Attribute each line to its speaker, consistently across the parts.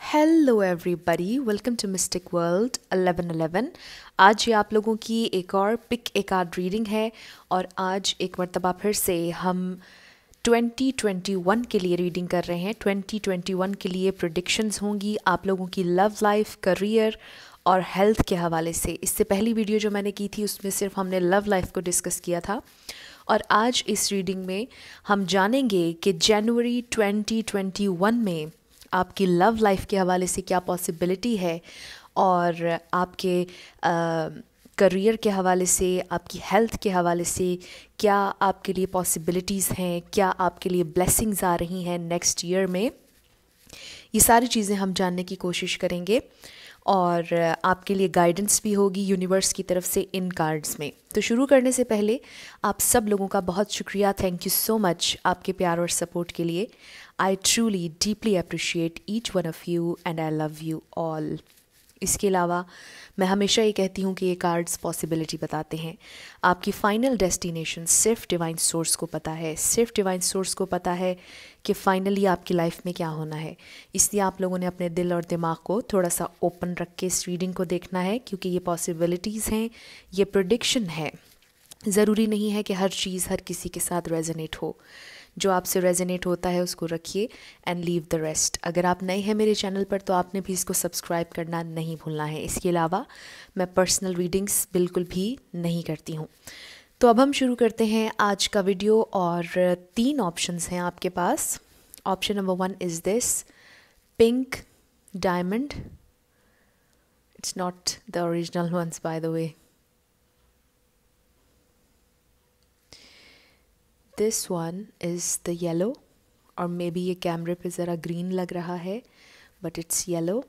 Speaker 1: Hello everybody, welcome to mystic world 1111। आज ये आप लोगों की एक और पिक ए कार्ड रीडिंग है और आज एक मर्तबा फिर से हम 2021 के लिए रीडिंग कर रहे हैं। 2021 के लिए प्रेडिक्शंस होंगी आप लोगों की लव लाइफ, करियर और हेल्थ के हवाले से। इससे पहली वीडियो जो मैंने की थी उसमें सिर्फ हमने लव लाइफ को डिस्कस किया था और आज इस रीडिंग में हम जानेंगे कि जनवरी 2021 में आपकी लव लाइफ के हवाले से क्या पॉसिबिलिटी है और आपके करियर के हवाले से, आपकी हेल्थ के हवाले से क्या आपके लिए पॉसिबिलिटीज़ हैं, क्या आपके लिए ब्लेसिंग्स आ रही हैं नेक्स्ट ईयर में। ये सारी चीज़ें हम जानने की कोशिश करेंगे और आपके लिए गाइडेंस भी होगी यूनिवर्स की तरफ से इन कार्ड्स में। तो शुरू करने से पहले आप सब लोगों का बहुत शुक्रिया, थैंक यू सो मच आपके प्यार और सपोर्ट के लिए। I truly deeply appreciate each one of you and I love you all. इसके अलावा मैं हमेशा ये कहती हूँ कि ये कार्ड्स पॉसिबिलिटी बताते हैं। आपकी फ़ाइनल डेस्टिनेशन सिर्फ डिवाइन सोर्स को पता है, सिर्फ डिवाइन सोर्स को पता है कि फ़ाइनली आपकी लाइफ में क्या होना है। इसलिए आप लोगों ने अपने दिल और दिमाग को थोड़ा सा ओपन रख के इस रीडिंग को देखना है, क्योंकि ये पॉसिबिलिटीज़ हैं, ये प्रेडिक्शन है। ज़रूरी नहीं है कि हर चीज़ हर किसी के साथ रेजोनेट हो। जो आपसे रेजोनेट होता है उसको रखिए एंड लीव द रेस्ट। अगर आप नए हैं मेरे चैनल पर तो आपने भी इसको सब्सक्राइब करना नहीं भूलना है। इसके अलावा मैं पर्सनल रीडिंग्स बिल्कुल भी नहीं करती हूँ। तो अब हम शुरू करते हैं आज का वीडियो और 3 ऑप्शंस हैं आपके पास। Option number 1 is this pink diamond. It's not the original ones by the way. This one is the yellow, और मे बी ये कैमरे पे ज़रा ग्रीन लग रहा है but it's yellow.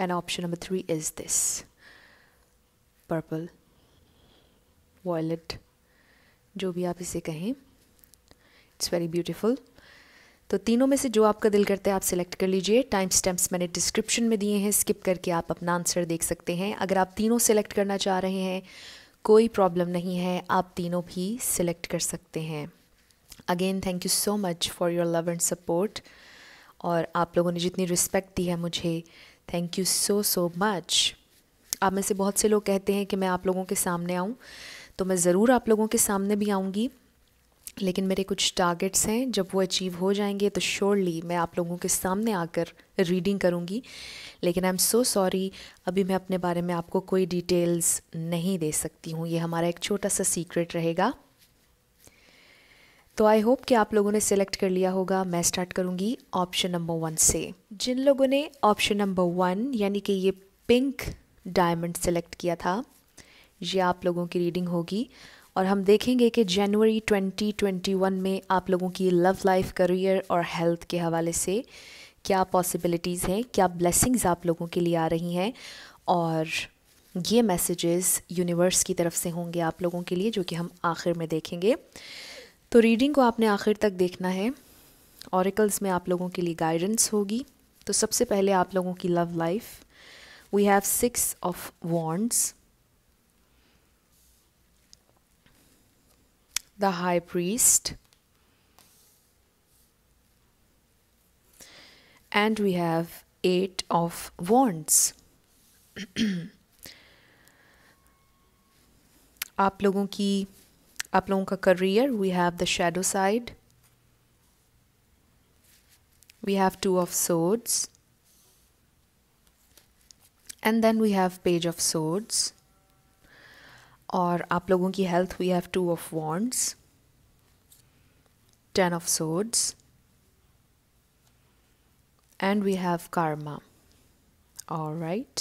Speaker 1: And option number 3 is this purple, violet, जो भी आप इसे कहें। It's very beautiful. तो तीनों में से जो आपका दिल करता है आप सिलेक्ट कर लीजिए। टाइम स्टैम्प्स मैंने डिस्क्रिप्शन में दिए हैं, स्किप करके आप अपना आंसर देख सकते हैं। अगर आप तीनों सिलेक्ट करना चाह रहे हैं कोई प्रॉब्लम नहीं है, आप तीनों भी सिलेक्ट कर सकते हैं। Again thank you so much for your love and support, और आप लोगों ने जितनी रिस्पेक्ट दी है मुझे, thank you so so much. आप में से बहुत से लोग कहते हैं कि मैं आप लोगों के सामने आऊँ, तो मैं ज़रूर आप लोगों के सामने भी आऊँगी, लेकिन मेरे कुछ टारगेट्स हैं। जब वो अचीव हो जाएंगे तो श्योरली मैं आप लोगों के सामने आकर रीडिंग करूँगी। लेकिन आई एम सो सॉरी, अभी मैं अपने बारे में आपको कोई डिटेल्स नहीं दे सकती हूँ। ये हमारा एक छोटा सा सीक्रेट रहेगा। तो आई होप कि आप लोगों ने सिलेक्ट कर लिया होगा। मैं स्टार्ट करूँगी ऑप्शन नंबर 1 से। जिन लोगों ने ऑप्शन नंबर 1 यानी कि ये पिंक डायमंड सेलेक्ट किया था, ये आप लोगों की रीडिंग होगी और हम देखेंगे कि जनवरी 2021 में आप लोगों की लव लाइफ, करियर और हेल्थ के हवाले से क्या पॉसिबिलिटीज़ हैं, क्या ब्लेसिंग्स आप लोगों के लिए आ रही हैं। और ये मैसेजेस यूनिवर्स की तरफ से होंगे आप लोगों के लिए, जो कि हम आखिर में देखेंगे। तो रीडिंग को आपने आखिर तक देखना है। ऑरिकल्स में आप लोगों के लिए गाइडेंस होगी। तो सबसे पहले आप लोगों की love life, we have 6 of wands, the high priest, and we have 8 of wands. आप लोगों का career, we have the shadow side, we have 2 of swords, and then we have page of swords. और आप लोगों की health, we have 2 of wands, 10 of swords, and we have karma. Alright,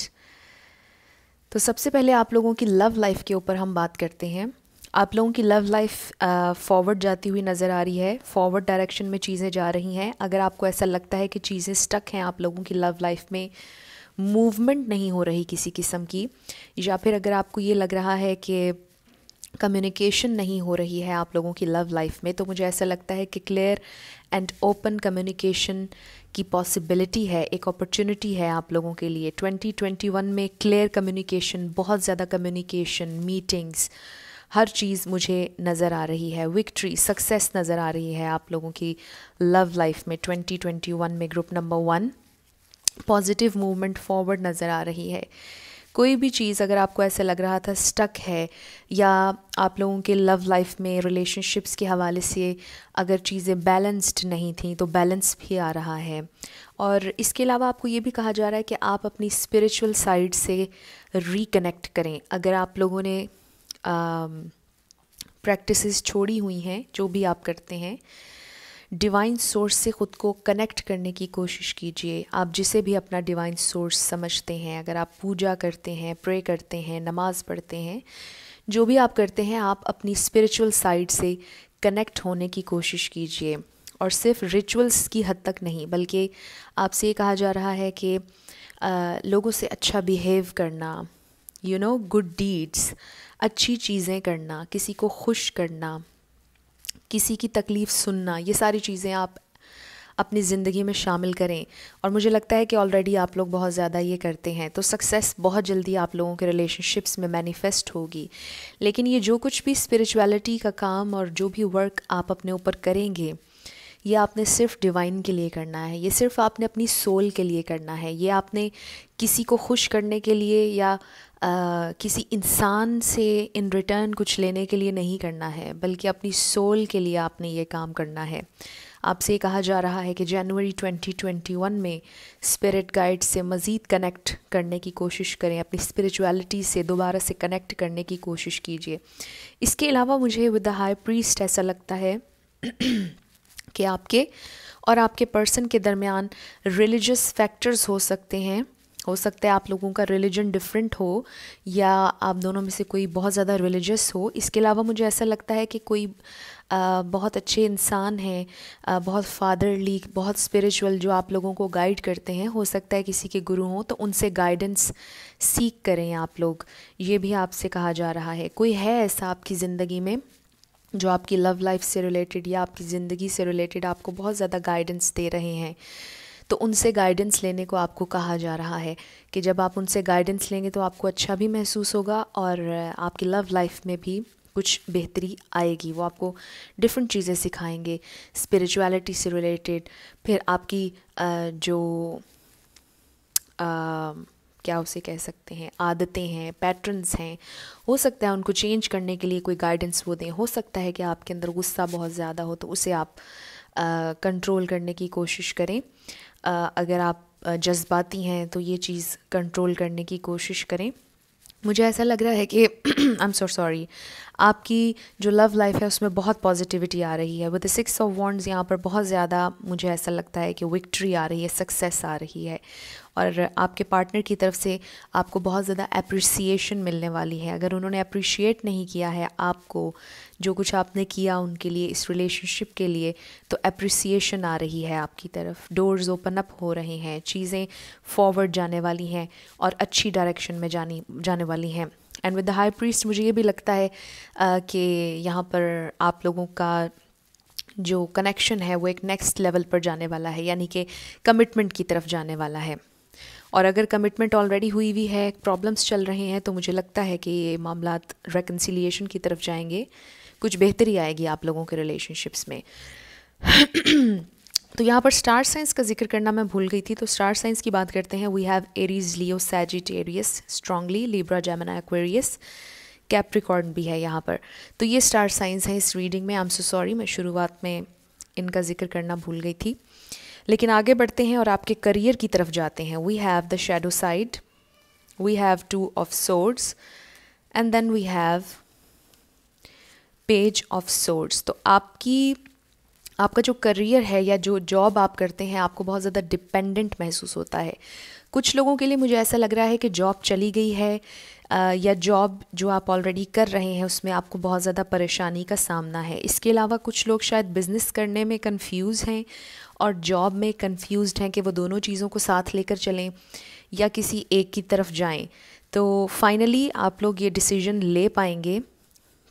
Speaker 1: तो सबसे पहले आप लोगों की लव लाइफ के ऊपर हम बात करते हैं। आप लोगों की लव लाइफ फॉरवर्ड जाती हुई नज़र आ रही है, फॉरवर्ड डायरेक्शन में चीज़ें जा रही हैं। अगर आपको ऐसा लगता है कि चीज़ें स्टक हैं आप लोगों की लव लाइफ में, मूवमेंट नहीं हो रही किसी किस्म की, या फिर अगर आपको ये लग रहा है कि कम्युनिकेशन नहीं हो रही है आप लोगों की लव लाइफ में, तो मुझे ऐसा लगता है कि क्लियर एंड ओपन कम्युनिकेशन की पॉसिबिलिटी है, एक अपॉर्चुनिटी है आप लोगों के लिए। 2021 में क्लियर कम्युनिकेशन, बहुत ज़्यादा कम्युनिकेशन, मीटिंग्स, हर चीज़ मुझे नज़र आ रही है, विक्ट्री, सक्सेस नज़र आ रही है आप लोगों की लव लाइफ में 2021 में। Group number 1, positive movement forward नज़र आ रही है। कोई भी चीज़ अगर आपको ऐसे लग रहा था स्टक है, या आप लोगों के लव लाइफ में रिलेशनशिप्स के हवाले से अगर चीज़ें बैलेंस्ड नहीं थी तो बैलेंस भी आ रहा है। और इसके अलावा आपको ये भी कहा जा रहा है कि आप अपनी स्पिरिचुअल साइड से रिकनेक्ट करें। अगर आप लोगों ने प्रैक्टिसेस छोड़ी हुई हैं, जो भी आप करते हैं, डिवाइन सोर्स से ख़ुद को कनेक्ट करने की कोशिश कीजिए। आप जिसे भी अपना डिवाइन सोर्स समझते हैं, अगर आप पूजा करते हैं, प्रे करते हैं, नमाज़ पढ़ते हैं, जो भी आप करते हैं, आप अपनी स्पिरिचुअल साइड से कनेक्ट होने की कोशिश कीजिए। और सिर्फ रिचुअल्स की हद तक नहीं, बल्कि आपसे ये कहा जा रहा है कि लोगों से अच्छा बिहेव करना, गुड डीड्स, अच्छी चीज़ें करना, किसी को खुश करना, किसी की तकलीफ़ सुनना, ये सारी चीज़ें आप अपनी ज़िंदगी में शामिल करें। और मुझे लगता है कि ऑलरेडी आप लोग बहुत ज़्यादा ये करते हैं, तो सक्सेस बहुत जल्दी आप लोगों के रिलेशनशिप्स में मैनिफेस्ट होगी। लेकिन ये जो कुछ भी स्पिरिचुअलिटी का काम और जो भी वर्क आप अपने ऊपर करेंगे, ये आपने सिर्फ डिवाइन के लिए करना है, ये सिर्फ आपने अपनी सोल के लिए करना है, ये आपने किसी को खुश करने के लिए या किसी इंसान से इन रिटर्न कुछ लेने के लिए नहीं करना है, बल्कि अपनी सोल के लिए आपने ये काम करना है। आपसे कहा जा रहा है कि जनवरी 2021 में स्पिरिट गाइड से मज़ीद कनेक्ट करने की कोशिश करें, अपनी स्पिरिचुअलिटी से दोबारा से कनेक्ट करने की कोशिश कीजिए। इसके अलावा मुझे विद द हाई प्रीस्ट ऐसा लगता है कि आपके और आपके पर्सन के दरमियान रिलीजियस फैक्टर्स हो सकते हैं। हो सकता है आप लोगों का रिलीजन डिफरेंट हो, या आप दोनों में से कोई बहुत ज़्यादा रिलीजियस हो। इसके अलावा मुझे ऐसा लगता है कि कोई बहुत अच्छे इंसान हैं, बहुत फादरली, बहुत स्पिरिचुअल, जो आप लोगों को गाइड करते हैं। हो सकता है किसी के गुरु हों, तो उनसे गाइडेंस सीख करें आप लोग, ये भी आपसे कहा जा रहा है। कोई है ऐसा आपकी ज़िंदगी में जो आपकी लव लाइफ से रिलेटेड या आपकी ज़िंदगी से रिलेटेड आपको बहुत ज़्यादा गाइडेंस दे रहे हैं, तो उनसे गाइडेंस लेने को आपको कहा जा रहा है कि जब आप उनसे गाइडेंस लेंगे तो आपको अच्छा भी महसूस होगा और आपकी लव लाइफ में भी कुछ बेहतरी आएगी। वो आपको डिफरेंट चीज़ें सिखाएंगे स्पिरिचुअलिटी से रिलेटेड। फिर आपकी जो क्या उसे कह सकते हैं, आदतें हैं, पैटर्न्स हैं, हो सकता है उनको चेंज करने के लिए कोई गाइडेंस वो दें। हो सकता है कि आपके अंदर गुस्सा बहुत ज़्यादा हो, तो उसे आप कंट्रोल करने की कोशिश करें। अगर आप जज्बाती हैं तो ये चीज़ कंट्रोल करने की कोशिश करें। मुझे ऐसा लग रहा है कि आई एम सो सॉरी, आपकी जो लव लाइफ है उसमें बहुत पॉजिटिविटी आ रही है। विद द 6 ऑफ वॉन्ड्स यहाँ पर बहुत ज़्यादा मुझे ऐसा लगता है कि विक्ट्री आ रही है, सक्सेस आ रही है, और आपके पार्टनर की तरफ से आपको बहुत ज़्यादा अप्रिसिएशन मिलने वाली है। अगर उन्होंने अप्रिशिएट नहीं किया है आपको, जो कुछ आपने किया उनके लिए, इस रिलेशनशिप के लिए, तो अप्रिसिएशन आ रही है आपकी तरफ। डोर्स ओपन अप हो रहे हैं, चीज़ें फॉरवर्ड जाने वाली हैं और अच्छी डायरेक्शन में जाने वाली हैं। And with the high priest मुझे ये भी लगता है कि यहाँ पर आप लोगों का जो कनेक्शन है वो एक नेक्स्ट लेवल पर जाने वाला है, यानी कि कमिटमेंट की तरफ जाने वाला है। और अगर कमिटमेंट ऑलरेडी हुई हुई है, प्रॉब्लम्स चल रहे हैं, तो मुझे लगता है कि ये मामलात रेकन्सिलिएशन की तरफ जाएंगे, कुछ बेहतरी आएगी आप लोगों के रिलेशनशिप्स में। तो यहाँ पर स्टार साइंस का जिक्र करना मैं भूल गई थी, तो स्टार साइंस की बात करते हैं। We have Aries, Leo, Sagittarius, strongly, Libra, Gemini, Aquarius, Capricorn भी है यहाँ पर। तो ये स्टार साइंस हैं इस रीडिंग में। आई एम सो सॉरी, मैं शुरुआत में इनका जिक्र करना भूल गई थी। लेकिन आगे बढ़ते हैं और आपके करियर की तरफ जाते हैं। We have the shadow side, we have 2 of swords, and then we have page of swords. तो आपका जो करियर है या जो जॉब आप करते हैं, आपको बहुत ज़्यादा डिपेंडेंट महसूस होता है। कुछ लोगों के लिए मुझे ऐसा लग रहा है कि जॉब चली गई है, या जॉब जो आप ऑलरेडी कर रहे हैं उसमें आपको बहुत ज़्यादा परेशानी का सामना है। इसके अलावा कुछ लोग शायद बिज़नेस करने में कंफ्यूज हैं और जॉब में कंफ्यूज्ड हैं कि वो दोनों चीज़ों को साथ लेकर चलें या किसी एक की तरफ जाएं। तो फाइनली आप लोग ये डिसीजन ले पाएंगे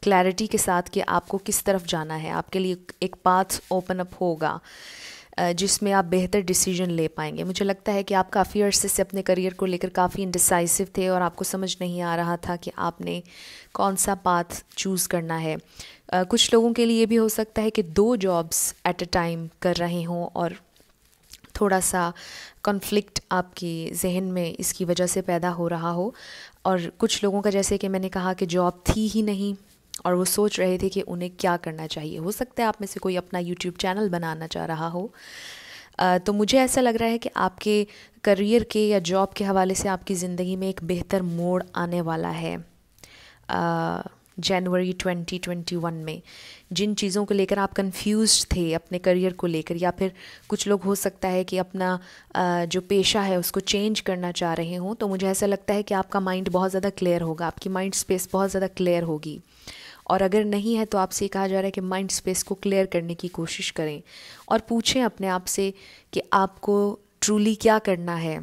Speaker 1: क्लैरिटी के साथ कि आपको किस तरफ जाना है। आपके लिए एक पाथ ओपन अप होगा। जिसमें आप बेहतर डिसीजन ले पाएंगे। मुझे लगता है कि आप काफ़ी अरसे से अपने करियर को लेकर काफ़ी इंडिसाइसिव थे और आपको समझ नहीं आ रहा था कि आपने कौन सा पाथ चूज़ करना है। कुछ लोगों के लिए भी हो सकता है कि 2 जॉब्स एट अ टाइम कर रहे हों और थोड़ा सा कॉन्फ्लिक्ट आपकी जहन में इसकी वजह से पैदा हो रहा हो। और कुछ लोगों का, जैसे कि मैंने कहा, कि जॉब थी ही नहीं और वो सोच रहे थे कि उन्हें क्या करना चाहिए। हो सकता है आप में से कोई अपना यूट्यूब चैनल बनाना चाह रहा हो। तो मुझे ऐसा लग रहा है कि आपके करियर के या जॉब के हवाले से आपकी ज़िंदगी में एक बेहतर मोड़ आने वाला है जनवरी 2021 में। जिन चीज़ों को लेकर आप कंफ्यूज्ड थे अपने करियर को लेकर, या फिर कुछ लोग हो सकता है कि अपना जो पेशा है उसको चेंज करना चाह रहे हों, तो मुझे ऐसा लगता है कि आपका माइंड बहुत ज़्यादा क्लियर होगा, आपकी माइंड स्पेस बहुत ज़्यादा क्लियर होगी। और अगर नहीं है तो आपसे कहा जा रहा है कि माइंड स्पेस को क्लियर करने की कोशिश करें और पूछें अपने आप से कि आपको ट्रूली क्या करना है,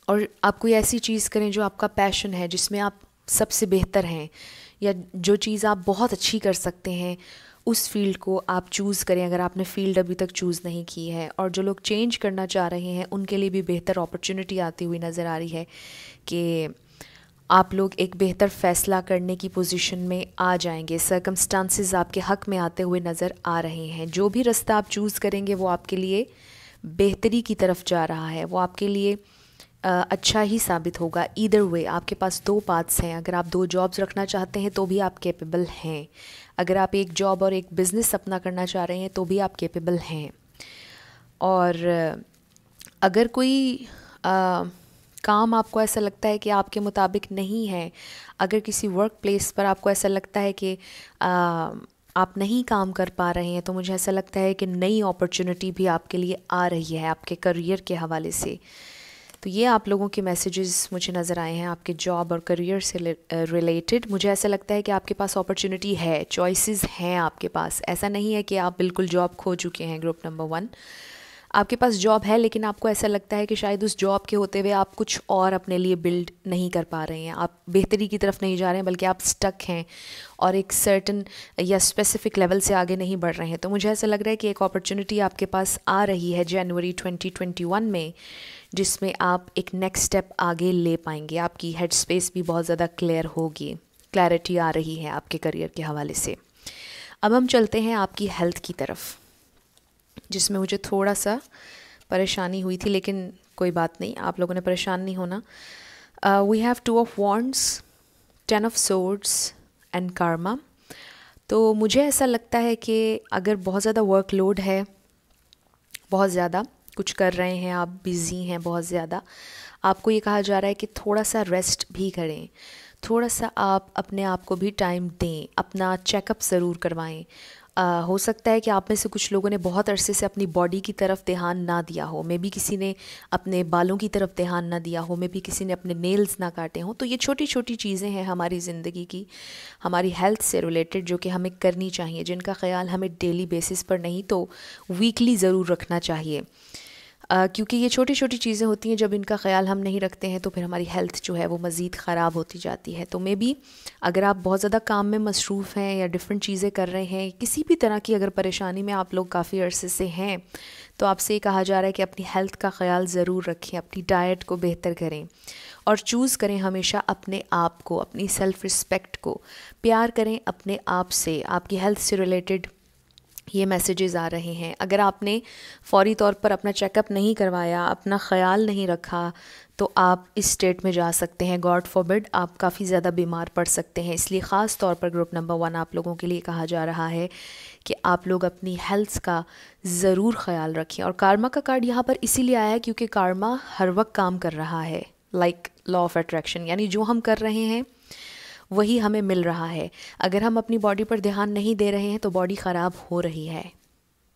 Speaker 1: और आप कोई ऐसी चीज़ करें जो आपका पैशन है, जिसमें आप सबसे बेहतर हैं, या जो चीज़ आप बहुत अच्छी कर सकते हैं उस फील्ड को आप चूज़ करें अगर आपने फ़ील्ड अभी तक चूज़ नहीं की है। और जो लोग चेंज करना चाह रहे हैं उनके लिए भी बेहतर अपॉर्चुनिटी आती हुई नज़र आ रही है कि आप लोग एक बेहतर फ़ैसला करने की पोजीशन में आ जाएंगे। सर्कमस्टांसेस आपके हक़ में आते हुए नज़र आ रहे हैं। जो भी रास्ता आप चूज़ करेंगे वो आपके लिए बेहतरी की तरफ जा रहा है, वो आपके लिए अच्छा ही साबित होगा। ईदर वे आपके पास 2 पाथ्स हैं। अगर आप 2 जॉब्स रखना चाहते हैं तो भी आप कैपेबल हैं। अगर आप एक जॉब और एक बिज़नेस अपना करना चाह रहे हैं तो भी आप कैपेबल हैं। और अगर कोई काम आपको ऐसा लगता है कि आपके मुताबिक नहीं है, अगर किसी वर्क प्लेस पर आपको ऐसा लगता है कि आप नहीं काम कर पा रहे हैं, तो मुझे ऐसा लगता है कि नई अपॉर्चुनिटी भी आपके लिए आ रही है आपके करियर के हवाले से। तो ये आप लोगों के मैसेजेस मुझे नज़र आए हैं आपके जॉब और करियर से रिलेटेड। मुझे ऐसा लगता है कि आपके पास अपॉर्चुनिटी है, चॉइसेस हैं आपके पास। ऐसा नहीं है कि आप बिल्कुल जॉब खो चुके हैं। ग्रुप नंबर 1, आपके पास जॉब है लेकिन आपको ऐसा लगता है कि शायद उस जॉब के होते हुए आप कुछ और अपने लिए बिल्ड नहीं कर पा रहे हैं, आप बेहतरी की तरफ नहीं जा रहे हैं, बल्कि आप स्टक हैं और एक सर्टन या स्पेसिफिक लेवल से आगे नहीं बढ़ रहे हैं। तो मुझे ऐसा लग रहा है कि एक अपॉर्चुनिटी आपके पास आ रही है जनवरी 2021 में, जिसमें आप एक नेक्स्ट स्टेप आगे ले पाएंगे। आपकी हेड स्पेस भी बहुत ज़्यादा क्लियर होगी, क्लैरिटी आ रही है आपके करियर के हवाले से। अब हम चलते हैं आपकी हेल्थ की तरफ, जिसमें मुझे थोड़ा सा परेशानी हुई थी, लेकिन कोई बात नहीं, आप लोगों ने परेशान नहीं होना। We have 2 of wands, 10 of swords and karma. तो मुझे ऐसा लगता है कि अगर बहुत ज़्यादा वर्कलोड है, बहुत ज़्यादा कुछ कर रहे हैं, आप बिज़ी हैं बहुत ज़्यादा, आपको ये कहा जा रहा है कि थोड़ा सा रेस्ट भी करें, थोड़ा सा आप अपने आप को भी टाइम दें, अपना चेकअप ज़रूर करवाएं। हो सकता है कि आप में से कुछ लोगों ने बहुत अरसे से अपनी बॉडी की तरफ ध्यान ना दिया हो, मे बी किसी ने अपने बालों की तरफ ध्यान ना दिया हो, मे बी किसी ने अपने नेल्स ना काटे हों। तो ये छोटी छोटी चीज़ें हैं हमारी ज़िंदगी की, हमारी हेल्थ से रिलेटेड, जो कि हमें करनी चाहिए, जिनका ख्याल हमें डेली बेसिस पर नहीं तो वीकली ज़रूर रखना चाहिए। क्योंकि ये छोटी छोटी चीज़ें होती हैं, जब इनका ख्याल हम नहीं रखते हैं तो फिर हमारी हेल्थ जो है वो मज़ीद ख़राब होती जाती है। तो मे बी अगर आप बहुत ज़्यादा काम में मसरूफ़ हैं या डिफरेंट चीज़ें कर रहे हैं, किसी भी तरह की अगर परेशानी में आप लोग काफ़ी अरसे से हैं, तो आपसे ये कहा जा रहा है कि अपनी हेल्थ का ख्याल ज़रूर रखें, अपनी डाइट को बेहतर करें और चूज़ करें हमेशा अपने आप को, अपनी सेल्फ़ रिस्पेक्ट को, प्यार करें अपने आप से। आपकी हेल्थ से रिलेटेड ये मैसेजेस आ रहे हैं। अगर आपने फ़ौरी तौर पर अपना चेकअप नहीं करवाया, अपना ख़याल नहीं रखा, तो आप इस स्टेट में जा सकते हैं, गॉड फॉरबिड आप काफ़ी ज़्यादा बीमार पड़ सकते हैं। इसलिए ख़ास तौर पर ग्रुप नंबर 1 आप लोगों के लिए कहा जा रहा है कि आप लोग अपनी हेल्थ का ज़रूर ख्याल रखें। और कार्मा का कार्ड यहाँ पर इसीलिए आया है क्योंकि कार्मा हर वक्त काम कर रहा है, लाइक लॉ ऑफ अट्रैक्शन, यानी जो हम कर रहे हैं वही हमें मिल रहा है। अगर हम अपनी बॉडी पर ध्यान नहीं दे रहे हैं तो बॉडी ख़राब हो रही है,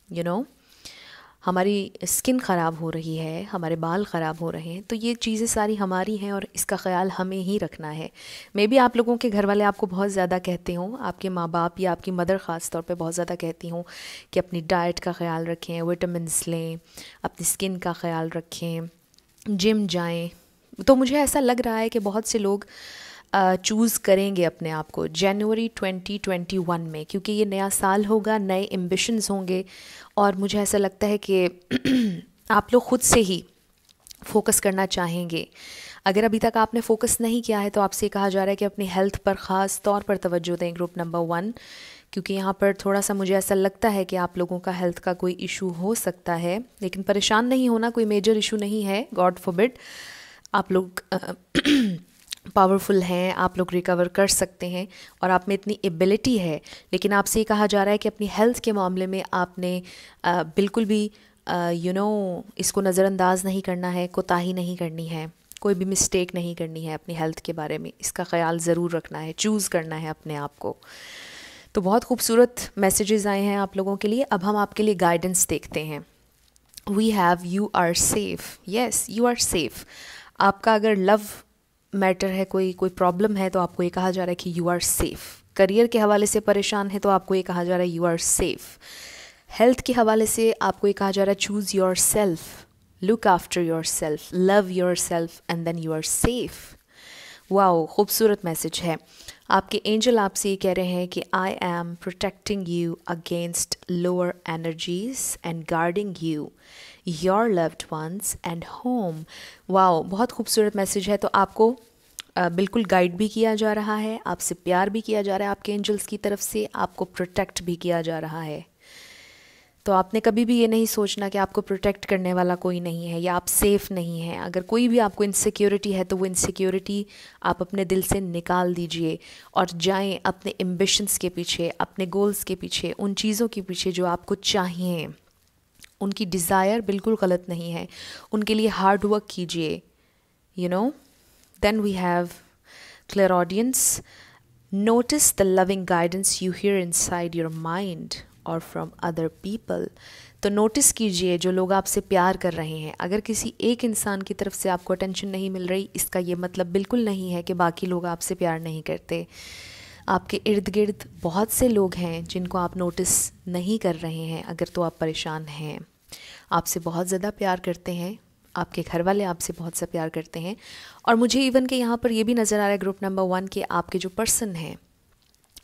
Speaker 1: यू नो, हमारी स्किन ख़राब हो रही है, हमारे बाल ख़राब हो रहे हैं। तो ये चीज़ें सारी हमारी हैं और इसका ख्याल हमें ही रखना है। मे बी आप लोगों के घर वाले आपको बहुत ज़्यादा कहते हों, आपके माँ बाप या आपकी मदर ख़ास तौर पे बहुत ज़्यादा कहती हों कि अपनी डाइट का ख्याल रखें, विटामिन्स लें, अपनी स्किन का ख्याल रखें, जिम जाएँ। तो मुझे ऐसा लग रहा है कि बहुत से लोग चूज़ करेंगे अपने आप को जनवरी 2021 में, क्योंकि ये नया साल होगा, नए एम्बिशंस होंगे और मुझे ऐसा लगता है कि आप लोग खुद से ही फोकस करना चाहेंगे। अगर अभी तक आपने फोकस नहीं किया है तो आपसे कहा जा रहा है कि अपनी हेल्थ पर ख़ास तौर पर तवज्जो दें, ग्रुप नंबर 1, क्योंकि यहाँ पर थोड़ा सा मुझे ऐसा लगता है कि आप लोगों का हेल्थ का कोई इशू हो सकता है, लेकिन परेशान नहीं होना, कोई मेजर इशू नहीं है, गॉड फॉरबिड। आप लोग पावरफुल हैं, आप लोग रिकवर कर सकते हैं और आप में इतनी एबिलिटी है, लेकिन आपसे ये कहा जा रहा है कि अपनी हेल्थ के मामले में आपने बिल्कुल भी इसको नज़रअंदाज नहीं करना है, कोताही नहीं करनी है, कोई भी मिस्टेक नहीं करनी है अपनी हेल्थ के बारे में, इसका ख्याल ज़रूर रखना है, चूज़ करना है अपने आप को। तो बहुत खूबसूरत मैसेजेस आए हैं आप लोगों के लिए। अब हम आपके लिए गाइडेंस देखते हैं। We have you are safe, yes you are safe. आपका अगर लव मैटर है, कोई प्रॉब्लम है, तो आपको ये कहा जा रहा है कि यू आर सेफ़। करियर के हवाले से परेशान है तो आपको ये कहा जा रहा है यू आर सेफ़। हेल्थ के हवाले से आपको ये कहा जा रहा है choose yourself, look after yourself, love yourself and then you are safe. Wow, खूबसूरत मैसेज है। आपके एंजल आपसे ये कह रहे हैं कि I am protecting you against lower energies and guarding you, your loved ones and home. Wow, बहुत खूबसूरत मैसेज है। तो आपको बिल्कुल गाइड भी किया जा रहा है, आपसे प्यार भी किया जा रहा है आपके एंजल्स की तरफ से, आपको प्रोटेक्ट भी किया जा रहा है। तो आपने कभी भी ये नहीं सोचना कि आपको प्रोटेक्ट करने वाला कोई नहीं है या आप सेफ़ नहीं हैं। अगर कोई भी आपको इनसिक्योरिटी है तो वो इनसिक्योरिटी आप अपने दिल से निकाल दीजिए और जाएं अपने एम्बिशंस के पीछे, अपने गोल्स के पीछे, उन चीज़ों के पीछे जो आपको चाहिए। उनकी डिज़ायर बिल्कुल गलत नहीं है, उनके लिए हार्ड वर्क कीजिए, then we have clear audience. Notice the loving guidance you hear inside your mind और फ्रॉम अदर पीपल। तो नोटिस कीजिए जो लोग आपसे प्यार कर रहे हैं। अगर किसी एक इंसान की तरफ से आपको अटेंशन नहीं मिल रही, इसका ये मतलब बिल्कुल नहीं है कि बाकी लोग आपसे प्यार नहीं करते। आपके इर्द गिर्द बहुत से लोग हैं जिनको आप नोटिस नहीं कर रहे हैं। अगर तो आप परेशान हैं, आपसे बहुत ज़्यादा प्यार करते हैं, आपके घर वाले आपसे बहुत सा प्यार करते हैं, और मुझे इवन के यहाँ पर ये भी नज़र आ रहा है ग्रुप नंबर 1 के आपके जो पर्सन हैं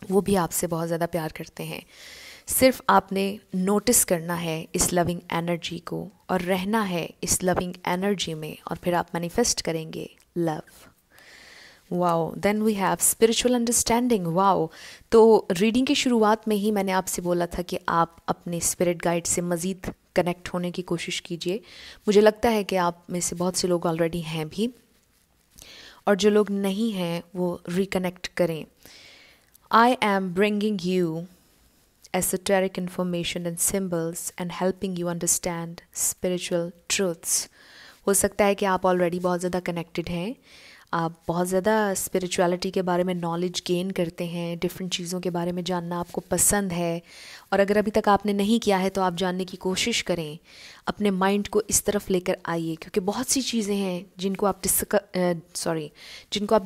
Speaker 1: वो भी आपसे बहुत ज़्यादा प्यार करते हैं। सिर्फ आपने नोटिस करना है इस लविंग एनर्जी को और रहना है इस लविंग एनर्जी में, और फिर आप मैनिफेस्ट करेंगे love. Wow, then we have spiritual understanding. Wow, तो रीडिंग की शुरुआत में ही मैंने आपसे बोला था कि आप अपने स्पिरिट गाइड से मज़ीद कनेक्ट होने की कोशिश कीजिए। मुझे लगता है कि आप में से बहुत से लोग ऑलरेडी हैं भी, और जो लोग नहीं हैं वो रिकनेक्ट करें। I am bringing you esoteric information and symbols and helping you understand spiritual truths। हो सकता है कि आप ऑलरेडी बहुत ज़्यादा कनेक्टेड हैं, आप बहुत ज़्यादा स्पिरिचुअलिटी के बारे में नॉलेज गेन करते हैं, डिफरेंट चीज़ों के बारे में जानना आपको पसंद है, और अगर अभी तक आपने नहीं किया है तो आप जानने की कोशिश करें। अपने माइंड को इस तरफ लेकर आइए, क्योंकि बहुत सी चीज़ें हैं जिनको आप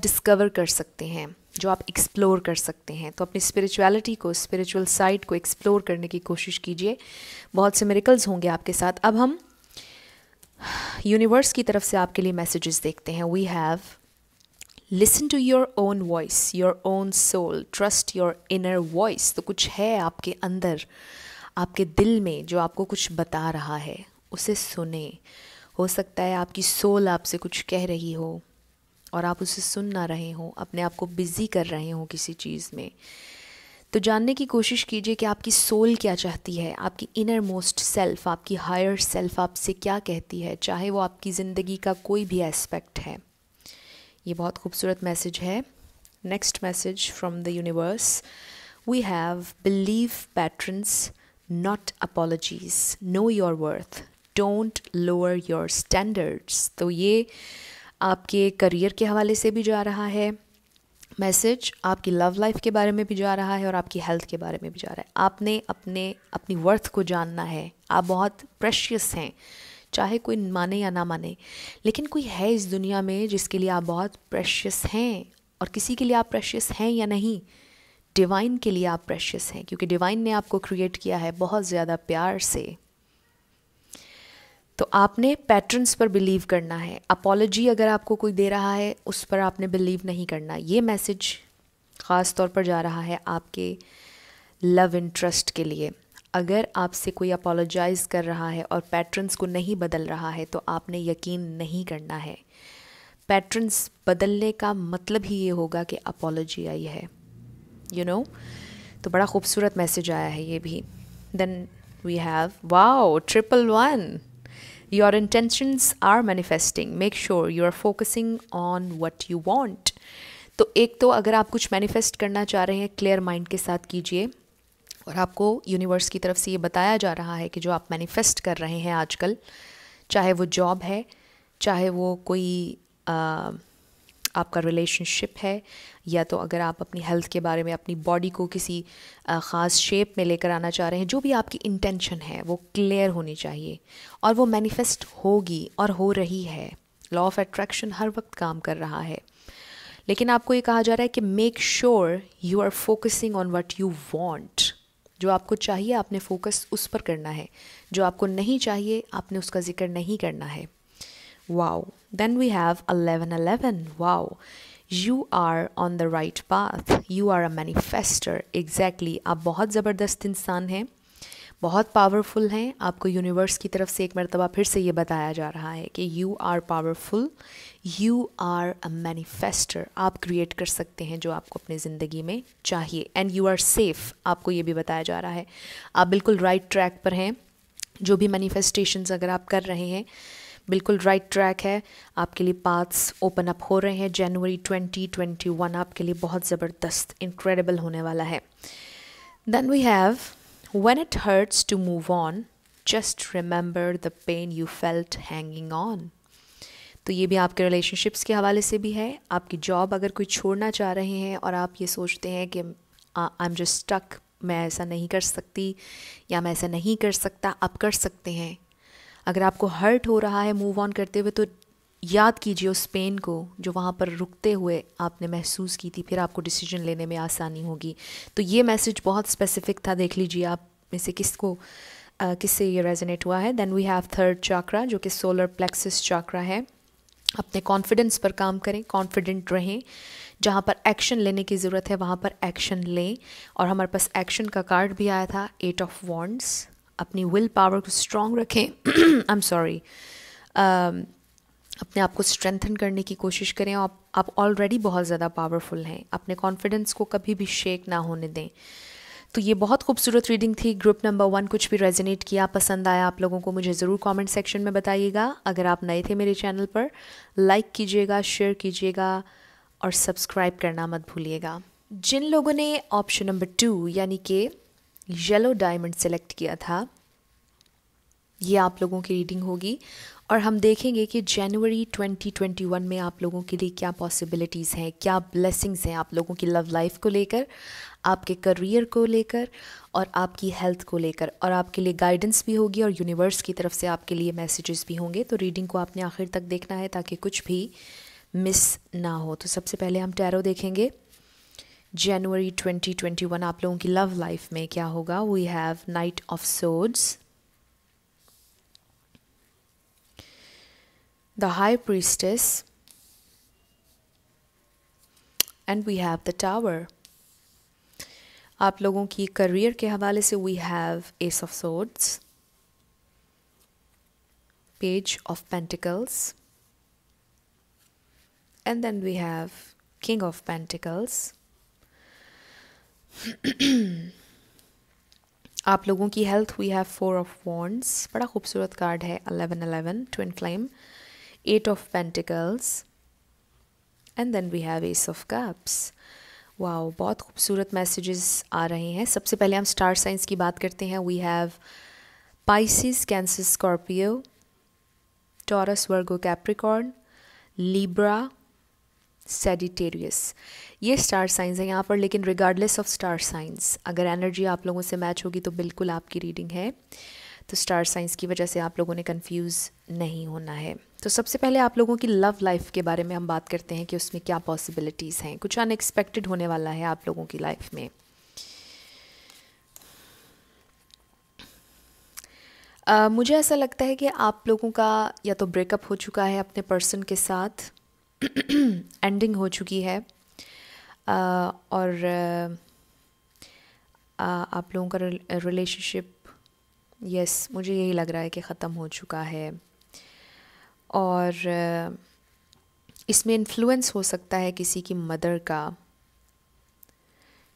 Speaker 1: डिस्कवर कर सकते हैं, जो आप एक्सप्लोर कर सकते हैं। तो अपनी स्पिरिचुअलिटी को, स्पिरिचुअल साइड को एक्सप्लोर करने की कोशिश कीजिए, बहुत से मिरेकल्स होंगे आपके साथ। अब हम यूनिवर्स की तरफ से आपके लिए मैसेजेस देखते हैं। We have listen to your own voice, your own soul, trust your inner voice. तो कुछ है आपके अंदर, आपके दिल में जो आपको कुछ बता रहा है, उसे सुने। हो सकता है आपकी सोल आपसे कुछ कह रही हो और आप उसे सुन ना रहे हो, अपने आप को बिज़ी कर रहे हो किसी चीज़ में। तो जानने की कोशिश कीजिए कि आपकी सोल क्या चाहती है, आपकी इनर मोस्ट सेल्फ, आपकी हायर सेल्फ आपसे क्या कहती है, चाहे वो आपकी ज़िंदगी का कोई भी एस्पेक्ट है। ये बहुत खूबसूरत मैसेज है। Next message from the universe, we have believe patterns not apologies, know your worth, don't lower your standards. तो ये आपके करियर के हवाले से भी जा रहा है मैसेज, आपकी लव लाइफ के बारे में भी जा रहा है और आपकी हेल्थ के बारे में भी जा रहा है। आपने अपनी वर्थ को जानना है। आप बहुत प्रेशियस हैं, चाहे कोई माने या ना माने, लेकिन कोई है इस दुनिया में जिसके लिए आप बहुत प्रेशियस हैं, और किसी के लिए आप प्रेशियस हैं या नहीं, डिवाइन के लिए आप प्रेशियस हैं, क्योंकि डिवाइन ने आपको क्रिएट किया है बहुत ज़्यादा प्यार से। तो आपने पैटर्न्स पर बिलीव करना है। अपॉलॉजी अगर आपको कोई दे रहा है उस पर आपने बिलीव नहीं करना। ये मैसेज ख़ास तौर पर जा रहा है आपके लव इंटरेस्ट के लिए। अगर आपसे कोई अपोलोजाइज़ कर रहा है और पैटर्न्स को नहीं बदल रहा है तो आपने यकीन नहीं करना है। पैटर्न्स बदलने का मतलब ही ये होगा कि अपोलॉजी आई है, यू नो। तो बड़ा खूबसूरत मैसेज आया है ये भी। Then we have wow, 111। Your intentions are manifesting, make sure you are focusing on what you want. तो एक तो अगर आप कुछ मैनिफेस्ट करना चाह रहे हैं, क्लियर माइंड के साथ कीजिए। और आपको यूनिवर्स की तरफ से ये बताया जा रहा है कि जो आप मैनिफेस्ट कर रहे हैं आजकल, चाहे वो जॉब है, चाहे वो कोई आपका रिलेशनशिप है, या तो अगर आप अपनी हेल्थ के बारे में, अपनी बॉडी को किसी ख़ास शेप में लेकर आना चाह रहे हैं, जो भी आपकी इंटेंशन है वो क्लियर होनी चाहिए और वो मैनिफेस्ट होगी और हो रही है। लॉ ऑफ अट्रैक्शन हर वक्त काम कर रहा है। लेकिन आपको ये कहा जा रहा है कि make sure you are focusing on what you want. जो आपको चाहिए आपने फोकस उस पर करना है, जो आपको नहीं चाहिए आपने उसका जिक्र नहीं करना है। Wow, then we have 1111। Wow, you are on the right path, you are a manifester. Exactly, आप बहुत ज़बरदस्त इंसान हैं, बहुत पावरफुल हैं। आपको यूनिवर्स की तरफ से एक मरतबा फिर से ये बताया जा रहा है कि you are powerful, you are a manifester. आप क्रिएट कर सकते हैं जो आपको अपनी ज़िंदगी में चाहिए। एंड यू आर सेफ़, आपको ये भी बताया जा रहा है। आप बिल्कुल राइट ट्रैक पर हैं। जो भी मैनिफेस्टेशंस अगर आप कर रहे हैं, बिल्कुल राइट ट्रैक है। आपके लिए पाथ्स ओपन अप हो रहे हैं। जनवरी 2021 आपके लिए बहुत ज़बरदस्त, इनक्रेडिबल होने वाला है। Then we have When it hurts to move on, just remember the pain you felt hanging on। तो ये भी आपके रिलेशनशिप्स के हवाले से भी है। आपकी जॉब अगर कोई छोड़ना चाह रहे हैं और आप ये सोचते हैं कि आई एम जस्ट स्टक, मैं ऐसा नहीं कर सकती या मैं ऐसा नहीं कर सकता, आप कर सकते हैं। अगर आपको हर्ट हो रहा है मूव ऑन करते हुए, तो याद कीजिए उस पेन को जो वहाँ पर रुकते हुए आपने महसूस की थी, फिर आपको डिसीजन लेने में आसानी होगी। तो ये मैसेज बहुत स्पेसिफिक था, देख लीजिए आप में से किससे ये रेजोनेट हुआ है। Then we have third chakra, जो कि सोलर प्लेक्सस चाक्रा है। अपने कॉन्फिडेंस पर काम करें, कॉन्फिडेंट रहें। जहाँ पर एक्शन लेने की ज़रूरत है वहाँ पर एक्शन लें। और हमारे पास एक्शन का कार्ड भी आया था, 8 ऑफ वॉन्ड्स। अपनी विल पावर को स्ट्रॉन्ग रखें। आई एम सॉरी, अपने आप को स्ट्रेंथन करने की कोशिश करें। आप ऑलरेडी बहुत ज़्यादा पावरफुल हैं। अपने कॉन्फिडेंस को कभी भी शेक ना होने दें। तो ये बहुत खूबसूरत रीडिंग थी। ग्रुप नंबर 1 कुछ भी रेजोनेट किया, पसंद आया आप लोगों को, मुझे ज़रूर कमेंट सेक्शन में बताइएगा। अगर आप नए थे मेरे चैनल पर, लाइक कीजिएगा, शेयर कीजिएगा और सब्सक्राइब करना मत भूलिएगा। जिन लोगों ने ऑप्शन नंबर 2 यानी कि येलो डायमंड सेलेक्ट किया था, ये आप लोगों की रीडिंग होगी और हम देखेंगे कि जनवरी 2021 में आप लोगों के लिए क्या पॉसिबिलिटीज़ हैं, क्या ब्लेसिंग्स हैं आप लोगों की लव लाइफ को लेकर, आपके करियर को लेकर और आपकी हेल्थ को लेकर। और आपके लिए गाइडेंस भी होगी और यूनिवर्स की तरफ से आपके लिए मैसेजेस भी होंगे। तो रीडिंग को आपने आखिर तक देखना है ताकि कुछ भी मिस ना हो। तो सबसे पहले हम टैरो देखेंगे। जनवरी 2021 आप लोगों की लव लाइफ में क्या होगा। We have knight of swords, the high priestess, and we have the tower। आप लोगों की करियर के हवाले से we have ace of swords, page of pentacles, and then we have king of pentacles। आप लोगों की health we have 4 of wands, बड़ा खूबसूरत कार्ड है। 1111 twin flame, 8 of pentacles, and then we have ace of cups। Wow, बहुत खूबसूरत messages आ रहे हैं। सबसे पहले हम स्टार साइंस की बात करते हैं। We have Pisces, Cancer, Scorpio, Taurus, Virgo, Capricorn, Libra, Sagittarius. ये स्टार साइंस हैं यहाँ पर। लेकिन रिगार्डलेस ऑफ स्टार साइंस, अगर एनर्जी आप लोगों से मैच होगी तो बिल्कुल आपकी रीडिंग है। तो स्टार साइंस की वजह से आप लोगों ने कंफ्यूज नहीं होना है। तो सबसे पहले आप लोगों की लव लाइफ के बारे में हम बात करते हैं कि उसमें क्या पॉसिबिलिटीज़ हैं। कुछ अनएक्सपेक्टेड होने वाला है आप लोगों की लाइफ में। मुझे ऐसा लगता है कि आप लोगों का या तो ब्रेकअप हो चुका है अपने पर्सन के साथ, एंडिंग हो चुकी है, और आप लोगों का रिलेशनशिप, यस, मुझे यही लग रहा है कि ख़त्म हो चुका है। और इसमें इन्फ्लुएंस हो सकता है किसी की मदर का,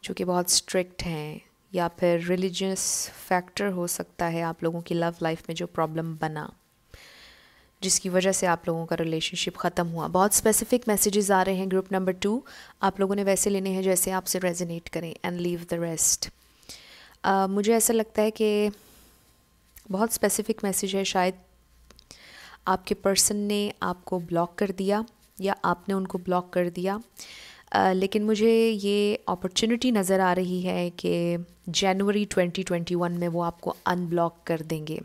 Speaker 1: जो कि बहुत स्ट्रिक्ट हैं, या फिर रिलीजियस फैक्टर हो सकता है आप लोगों की लव लाइफ में जो प्रॉब्लम बना, जिसकी वजह से आप लोगों का रिलेशनशिप ख़त्म हुआ। बहुत स्पेसिफिक मैसेजेस आ रहे हैं ग्रुप नंबर 2। आप लोगों ने वैसे लेने हैं जैसे आपसे रेजोनेट करें, एंड लीव द रेस्ट। मुझे ऐसा लगता है कि बहुत स्पेसिफिक मैसेज है। शायद आपके पर्सन ने आपको ब्लॉक कर दिया या आपने उनको ब्लॉक कर दिया, लेकिन मुझे ये अपॉर्चुनिटी नज़र आ रही है कि जनवरी 2021 में वो आपको अनब्लॉक कर देंगे।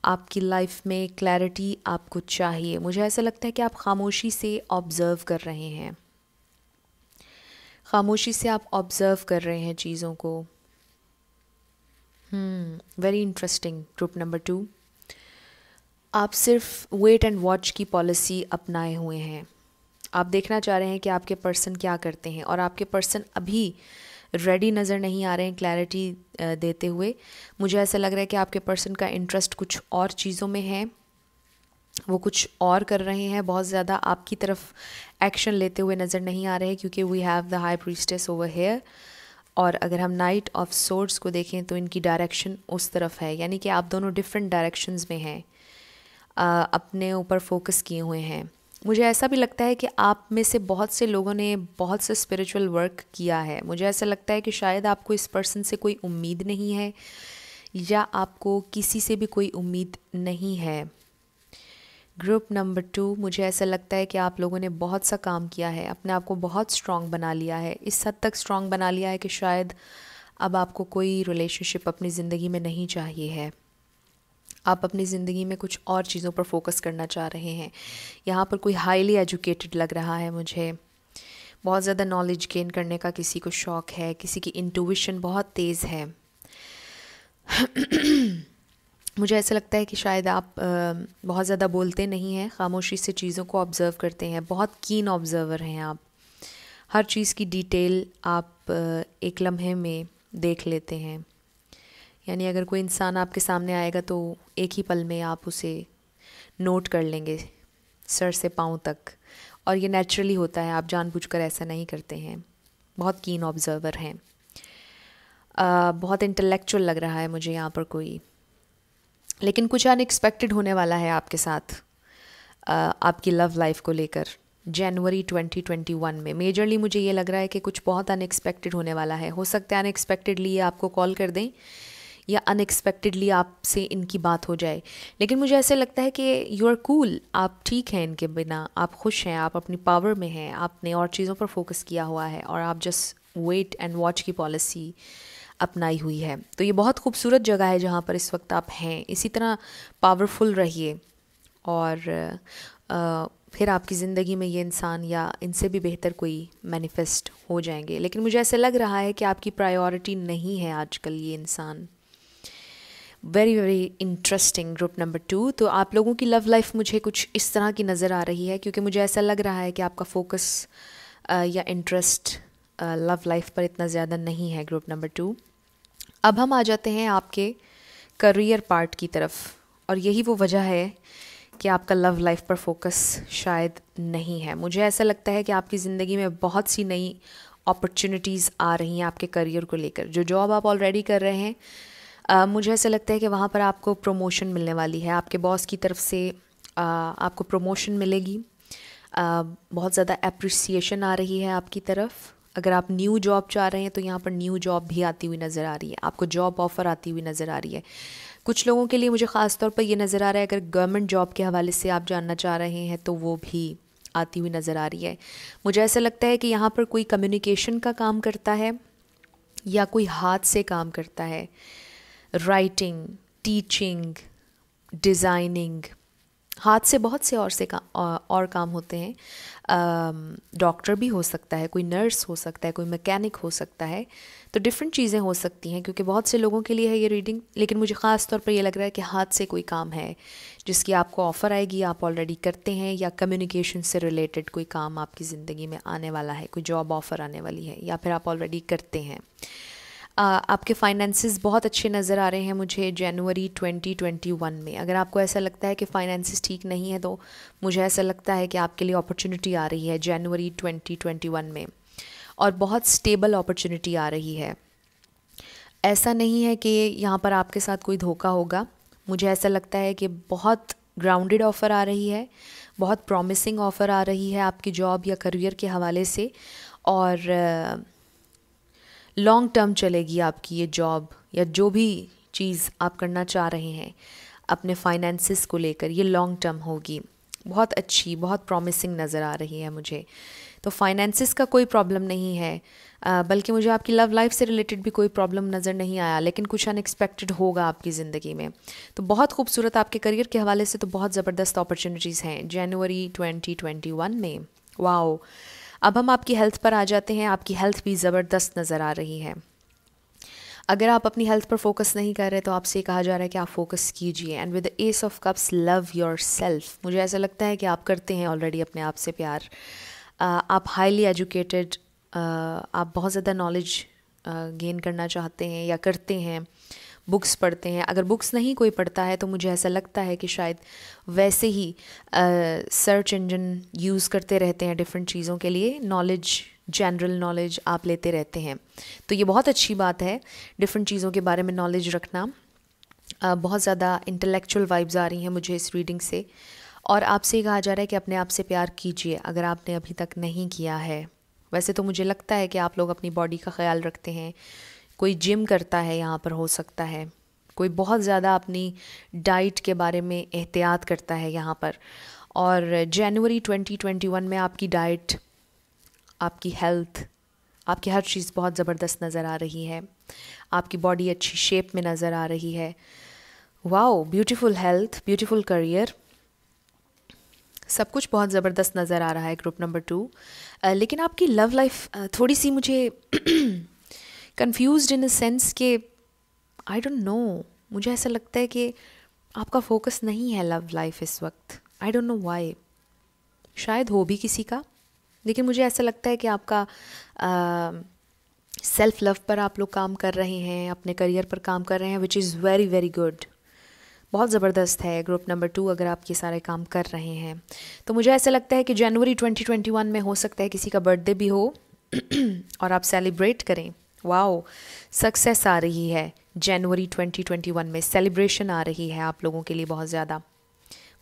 Speaker 1: आपकी लाइफ में क्लैरिटी आपको चाहिए। मुझे ऐसा लगता है कि आप खामोशी से ऑब्ज़र्व कर रहे हैं, खामोशी से आप ऑब्ज़र्व कर रहे हैं चीज़ों को। Very interesting group number 2। आप सिर्फ वेट एंड वॉच की पॉलिसी अपनाए हुए हैं। आप देखना चाह रहे हैं कि आपके पर्सन क्या करते हैं, और आपके पर्सन अभी रेडी नज़र नहीं आ रहे हैं क्लैरिटी देते हुए। मुझे ऐसा लग रहा है कि आपके पर्सन का इंटरेस्ट कुछ और चीज़ों में है, वो कुछ और कर रहे हैं, बहुत ज़्यादा आपकी तरफ एक्शन लेते हुए नज़र नहीं आ रहे हैं, क्योंकि we have the high priestess over here. और अगर हम नाइट ऑफ सोर्ड्स को देखें तो इनकी डायरेक्शन उस तरफ है, यानी कि आप दोनों डिफरेंट डायरेक्शंस में हैं, अपने ऊपर फोकस किए हुए हैं। मुझे ऐसा भी लगता है कि आप में से बहुत से लोगों ने बहुत से स्पिरिचुअल वर्क किया है। मुझे ऐसा लगता है कि शायद आपको इस पर्सन से कोई उम्मीद नहीं है, या आपको किसी से भी कोई उम्मीद नहीं है। ग्रुप नंबर 2, मुझे ऐसा लगता है कि आप लोगों ने बहुत सा काम किया है, अपने आप को बहुत स्ट्रॉन्ग बना लिया है, इस हद तक स्ट्रॉन्ग बना लिया है कि शायद अब आपको कोई रिलेशनशिप अपनी ज़िंदगी में नहीं चाहिए है। आप अपनी ज़िंदगी में कुछ और चीज़ों पर फोकस करना चाह रहे हैं। यहाँ पर कोई हाईली एजुकेटेड लग रहा है मुझे, बहुत ज़्यादा नॉलेज गेन करने का किसी को शौक़ है, किसी की इंट्यूशन बहुत तेज़ है। मुझे ऐसा लगता है कि शायद आप बहुत ज़्यादा बोलते नहीं हैं, खामोशी से चीज़ों को ऑब्ज़र्व करते हैं, बहुत कीन ऑब्ज़र्वर हैं आप। हर चीज़ की डिटेल आप एक लम्हे में देख लेते हैं, यानी अगर कोई इंसान आपके सामने आएगा तो एक ही पल में आप उसे नोट कर लेंगे सर से पाँव तक, और ये नेचुरली होता है, आप जानबूझकर ऐसा नहीं करते हैं। बहुत कीन ऑब्ज़र्वर हैं। बहुत इंटेलेक्चुअल लग रहा है मुझे यहाँ पर कोई, लेकिन कुछ अनएक्सपेक्टेड होने वाला है आपके साथ आपकी लव लाइफ को लेकर। जनवरी 2021 में मेजरली मुझे ये लग रहा है कि कुछ बहुत अनएक्सपेक्टेड होने वाला है। हो सकता है अनएक्सपेक्टेडली ये आपको कॉल कर दें, या अनएक्सपेक्टेडली आपसे इनकी बात हो जाए, लेकिन मुझे ऐसे लगता है कि यू आर कूल, आप ठीक हैं इनके बिना, आप खुश हैं, आप अपनी पावर में हैं, आपने और चीज़ों पर फोकस किया हुआ है, और आप जस्ट वेट एंड वॉच की पॉलिसी अपनाई हुई है। तो ये बहुत खूबसूरत जगह है जहाँ पर इस वक्त आप हैं। इसी तरह पावरफुल रहिए, और फिर आपकी ज़िंदगी में ये इंसान या इनसे भी बेहतर कोई मैनिफेस्ट हो जाएंगे। लेकिन मुझे ऐसा लग रहा है कि आपकी प्रायोरिटी नहीं है आजकल ये इंसान। Very very interesting group number 2। तो आप लोगों की लव लाइफ मुझे कुछ इस तरह की नज़र आ रही है, क्योंकि मुझे ऐसा लग रहा है कि आपका फोकस या इंटरेस्ट लव लाइफ पर इतना ज़्यादा नहीं है ग्रुप नंबर 2। अब हम आ जाते हैं आपके करियर पार्ट की तरफ, और यही वो वजह है कि आपका लव लाइफ पर फोकस शायद नहीं है। मुझे ऐसा लगता है कि आपकी ज़िंदगी में बहुत सी नई अपॉर्चुनिटीज़ आ रही हैं आपके करियर को लेकर। जो जॉब आप ऑलरेडी कर रहे हैं, मुझे ऐसा लगता है कि वहाँ पर आपको प्रमोशन मिलने वाली है, आपके बॉस की तरफ से आपको प्रमोशन मिलेगी। बहुत ज़्यादा अप्रिसिएशन आ रही है आपकी तरफ। अगर आप न्यू जॉब चाह रहे हैं तो यहाँ पर न्यू जॉब भी आती हुई नज़र आ रही है, आपको जॉब ऑफ़र आती हुई नज़र आ रही है। कुछ लोगों के लिए मुझे ख़ास तौर पर ये नज़र आ रहा है, अगर गवर्नमेंट जॉब के हवाले से आप जानना चाह रहे हैं तो वो भी आती हुई नज़र आ रही है। मुझे ऐसा लगता है कि यहाँ पर कोई कम्युनिकेशन का काम करता है, या कोई हाथ से काम करता है, राइटिंग, टीचिंग, डिज़ाइनिंग, हाथ से बहुत से और काम होते हैं। डॉक्टर भी हो सकता है, कोई नर्स हो सकता है, कोई मैकेनिक हो सकता है। तो डिफरेंट चीज़ें हो सकती हैं क्योंकि बहुत से लोगों के लिए है ये रीडिंग। लेकिन मुझे ख़ास तौर पर ये लग रहा है कि हाथ से कोई काम है जिसकी आपको ऑफ़र आएगी, आप ऑलरेडी करते हैं, या कम्युनिकेशन से रिलेटेड कोई काम आपकी ज़िंदगी में आने वाला है, कोई जॉब ऑफ़र आने वाली है, या फिर आप ऑलरेडी करते हैं। आपके फाइनेंसेस बहुत अच्छे नज़र आ रहे हैं मुझे जनवरी 2021 में। अगर आपको ऐसा लगता है कि फाइनेंसेस ठीक नहीं है तो मुझे ऐसा लगता है कि आपके लिए अपॉर्चुनिटी आ रही है जनवरी 2021 में, और बहुत स्टेबल अपॉर्चुनिटी आ रही है। ऐसा नहीं है कि यहाँ पर आपके साथ कोई धोखा होगा। मुझे ऐसा लगता है कि बहुत ग्राउंडेड ऑफ़र आ रही है, बहुत प्रॉमिसिंग ऑफ़र आ रही है आपकी जॉब या करियर के हवाले से, और लॉन्ग टर्म चलेगी आपकी ये जॉब या जो भी चीज़ आप करना चाह रहे हैं अपने फाइनेंसिस को लेकर, ये लॉन्ग टर्म होगी। बहुत अच्छी, बहुत प्रॉमिसिंग नज़र आ रही है मुझे। तो फाइनेंसिस का कोई प्रॉब्लम नहीं है, बल्कि मुझे आपकी लव लाइफ से रिलेटेड भी कोई प्रॉब्लम नज़र नहीं आया, लेकिन कुछ अनएक्सपेक्टेड होगा आपकी ज़िंदगी में। तो बहुत खूबसूरत, आपके करियर के हवाले से तो बहुत ज़बरदस्त अपॉर्चुनिटीज़ हैं जनवरी 2021 में। वाओ। अब हम आपकी हेल्थ पर आ जाते हैं। आपकी हेल्थ भी ज़बरदस्त नज़र आ रही है। अगर आप अपनी हेल्थ पर फोकस नहीं कर रहे तो आपसे कहा जा रहा है कि आप फोकस कीजिए। And with the S of cups, love your self. मुझे ऐसा लगता है कि आप करते हैं ऑलरेडी अपने आप से प्यार। आप हाईली एजुकेटेड, आप बहुत ज़्यादा नॉलेज गेन करना चाहते हैं या करते हैं, बुक्स पढ़ते हैं। अगर बुक्स नहीं कोई पढ़ता है तो मुझे ऐसा लगता है कि शायद वैसे ही सर्च इंजन यूज़ करते रहते हैं डिफरेंट चीज़ों के लिए। नॉलेज, जनरल नॉलेज आप लेते रहते हैं, तो ये बहुत अच्छी बात है डिफरेंट चीज़ों के बारे में नॉलेज रखना। बहुत ज़्यादा इंटेलेक्चुअल वाइब्स आ रही हैं मुझे इस रीडिंग से, और आपसे कहा जा रहा है कि अपने आप से प्यार कीजिए अगर आपने अभी तक नहीं किया है। वैसे तो मुझे लगता है कि आप लोग अपनी बॉडी का ख्याल रखते हैं, कोई जिम करता है यहाँ पर हो सकता है, कोई बहुत ज़्यादा अपनी डाइट के बारे में एहतियात करता है यहाँ पर। और जनवरी 2021 में आपकी डाइट, आपकी हेल्थ, आपकी हर चीज़ बहुत ज़बरदस्त नज़र आ रही है। आपकी बॉडी अच्छी शेप में नज़र आ रही है। Wow, beautiful health, beautiful career, सब कुछ बहुत ज़बरदस्त नज़र आ रहा है ग्रुप नंबर 2। लेकिन आपकी लव लाइफ थोड़ी सी मुझे कंफ्यूज्ड इन अ सेंस कि आई डोंट नो, मुझे ऐसा लगता है कि आपका फोकस नहीं है लव लाइफ इस वक्त। I don't know why. शायद हो भी किसी का, लेकिन मुझे ऐसा लगता है कि आपका सेल्फ लव पर आप लोग काम कर रहे हैं, अपने करियर पर काम कर रहे हैं, which is very very good. बहुत ज़बरदस्त है ग्रुप नंबर 2 अगर आप ये सारे काम कर रहे हैं। तो मुझे ऐसा लगता है कि जनवरी 2021 में हो सकता है किसी का बर्थडे भी हो और आप सेलिब्रेट करें। वाओ, सक्सेस आ रही है जनवरी 2021 में, सेलिब्रेशन आ रही है आप लोगों के लिए बहुत ज़्यादा।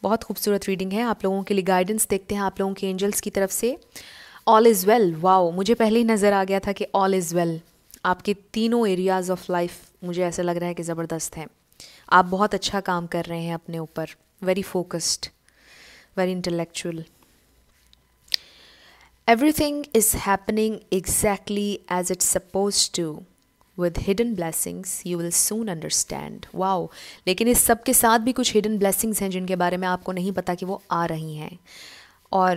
Speaker 1: बहुत खूबसूरत रीडिंग है। आप लोगों के लिए गाइडेंस देखते हैं आप लोगों के एंजल्स की तरफ से। All is well. वाओ, मुझे पहले ही नज़र आ गया था कि ऑल इज़ वेल। आपके तीनों एरियाज़ ऑफ लाइफ मुझे ऐसा लग रहा है कि ज़बरदस्त हैं। आप बहुत अच्छा काम कर रहे हैं अपने ऊपर, very focused, very intellectual. Everything is happening exactly as it's supposed to. With hidden blessings, you will soon understand. Wow! लेकिन इस सब के साथ भी कुछ hidden blessings हैं जिनके बारे में आपको नहीं पता कि वो आ रही हैं, और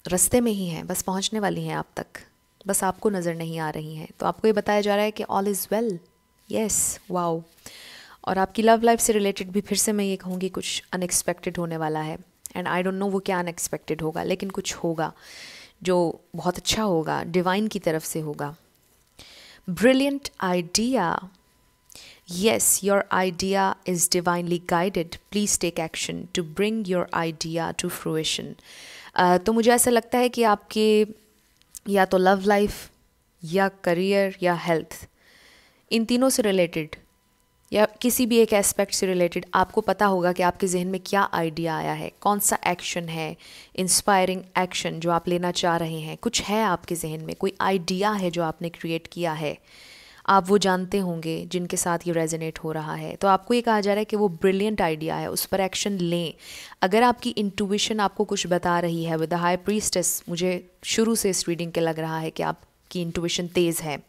Speaker 1: रास्ते में ही हैं, बस पहुंचने वाली हैं आप तक, बस आपको नज़र नहीं आ रही हैं। तो आपको ये बताया जा रहा है कि all is well. Yes, wow! और आपकी लव लाइफ से रिलेटेड भी फिर से मैं ये कहूँगी कुछ अनएक्सपेक्टेड होने वाला है। एंड आई डोंट नो वो क्या अनएक्सपेक्टेड होगा, लेकिन कुछ होगा जो बहुत अच्छा होगा, डिवाइन की तरफ से होगा। Brilliant idea. Yes, your idea is divinely guided. Please take action to bring your idea to fruition. तो मुझे ऐसा लगता है कि आपके या तो लव लाइफ या करियर या हेल्थ, इन तीनों से रिलेटेड या किसी भी एक एस्पेक्ट से रिलेटेड आपको पता होगा कि आपके जहन में क्या आइडिया आया है, कौन सा एक्शन है, इंस्पायरिंग एक्शन जो आप लेना चाह रहे हैं। कुछ है आपके जहन में, कोई आइडिया है जो आपने क्रिएट किया है, आप वो जानते होंगे जिनके साथ ये रेजोनेट हो रहा है। तो आपको ये कहा जा रहा है कि वो ब्रिलियंट आइडिया है, उस पर एक्शन लें। अगर आपकी इंट्यूशन आपको कुछ बता रही है विद द हाई प्रीस्टेस, मुझे शुरू से इस रीडिंग के लग रहा है कि आपकी इंट्यूशन तेज़ है।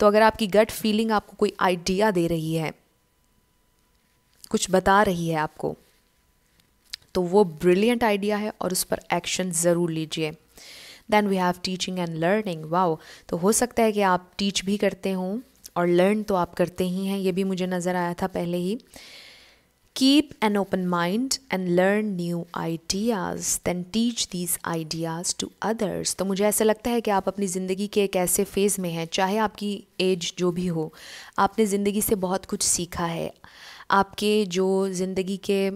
Speaker 1: तो अगर आपकी गट फीलिंग आपको कोई आइडिया दे रही है, कुछ बता रही है आपको, तो वो ब्रिलियंट आइडिया है और उस पर एक्शन ज़रूर लीजिए। Then we have teaching and learning. Wow, तो हो सकता है कि आप टीच भी करते हों और लर्न तो आप करते ही हैं, ये भी मुझे नज़र आया था पहले ही। Keep an open mind and learn new ideas then teach these ideas to others. तो मुझे ऐसा लगता है कि आप अपनी ज़िंदगी के एक ऐसे फेज़ में हैं, चाहे आपकी एज जो भी हो, आपने ज़िंदगी से बहुत कुछ सीखा है। आपके जो ज़िंदगी के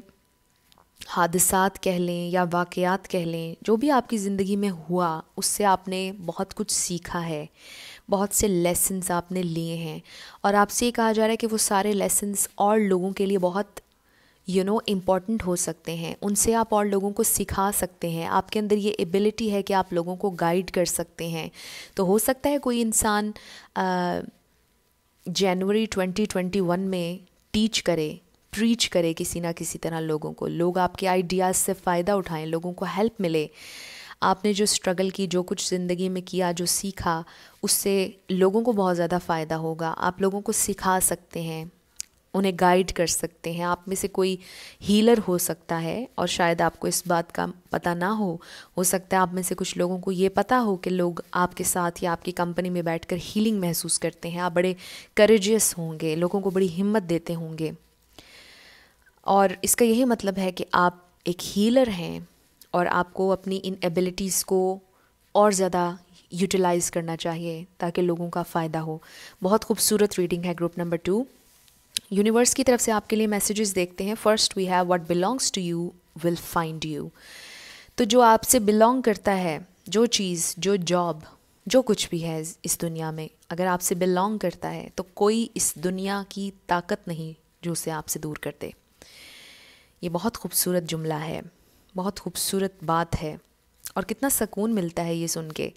Speaker 1: हादसात कह लें या वाक़यात कह लें, जो भी आपकी ज़िंदगी में हुआ उससे आपने बहुत कुछ सीखा है, बहुत से लेसन्स आपने लिए हैं और आपसे ये कहा जा रहा है कि वो सारे लेसन्स और लोगों के लिए बहुत इम्पॉर्टेंट हो सकते हैं। उनसे आप और लोगों को सिखा सकते हैं। आपके अंदर ये एबिलिटी है कि आप लोगों को गाइड कर सकते हैं। तो हो सकता है कोई इंसान जनवरी 2021 में टीच करे, प्रीच करे किसी ना किसी तरह लोगों को, लोग आपके आइडियाज़ से फ़ायदा उठाएं, लोगों को हेल्प मिले। आपने जो स्ट्रगल की, जो कुछ ज़िंदगी में किया, जो सीखा, उससे लोगों को बहुत ज़्यादा फ़ायदा होगा। आप लोगों को सिखा सकते हैं, उन्हें गाइड कर सकते हैं। आप में से कोई हीलर हो सकता है और शायद आपको इस बात का पता ना हो सकता है आप में से कुछ लोगों को ये पता हो कि लोग आपके साथ या आपकी कंपनी में बैठकर हीलिंग महसूस करते हैं। आप बड़े करेजियस होंगे, लोगों को बड़ी हिम्मत देते होंगे और इसका यही मतलब है कि आप एक हीलर हैं और आपको अपनी इन एबिलिटीज़ को और ज़्यादा यूटिलाइज़ करना चाहिए ताकि लोगों का फ़ायदा हो। बहुत खूबसूरत रीडिंग है ग्रुप नंबर 2। यूनिवर्स की तरफ से आपके लिए मैसेजेस देखते हैं। First we have what belongs to you will find you. तो जो आपसे बिलोंग करता है, जो चीज़, जो जॉब, जो कुछ भी है इस दुनिया में, अगर आपसे बिलोंग करता है तो कोई इस दुनिया की ताकत नहीं जो उसे आपसे दूर कर दे। ये बहुत खूबसूरत जुमला है, बहुत खूबसूरत बात है और कितना सुकून मिलता है ये सुन के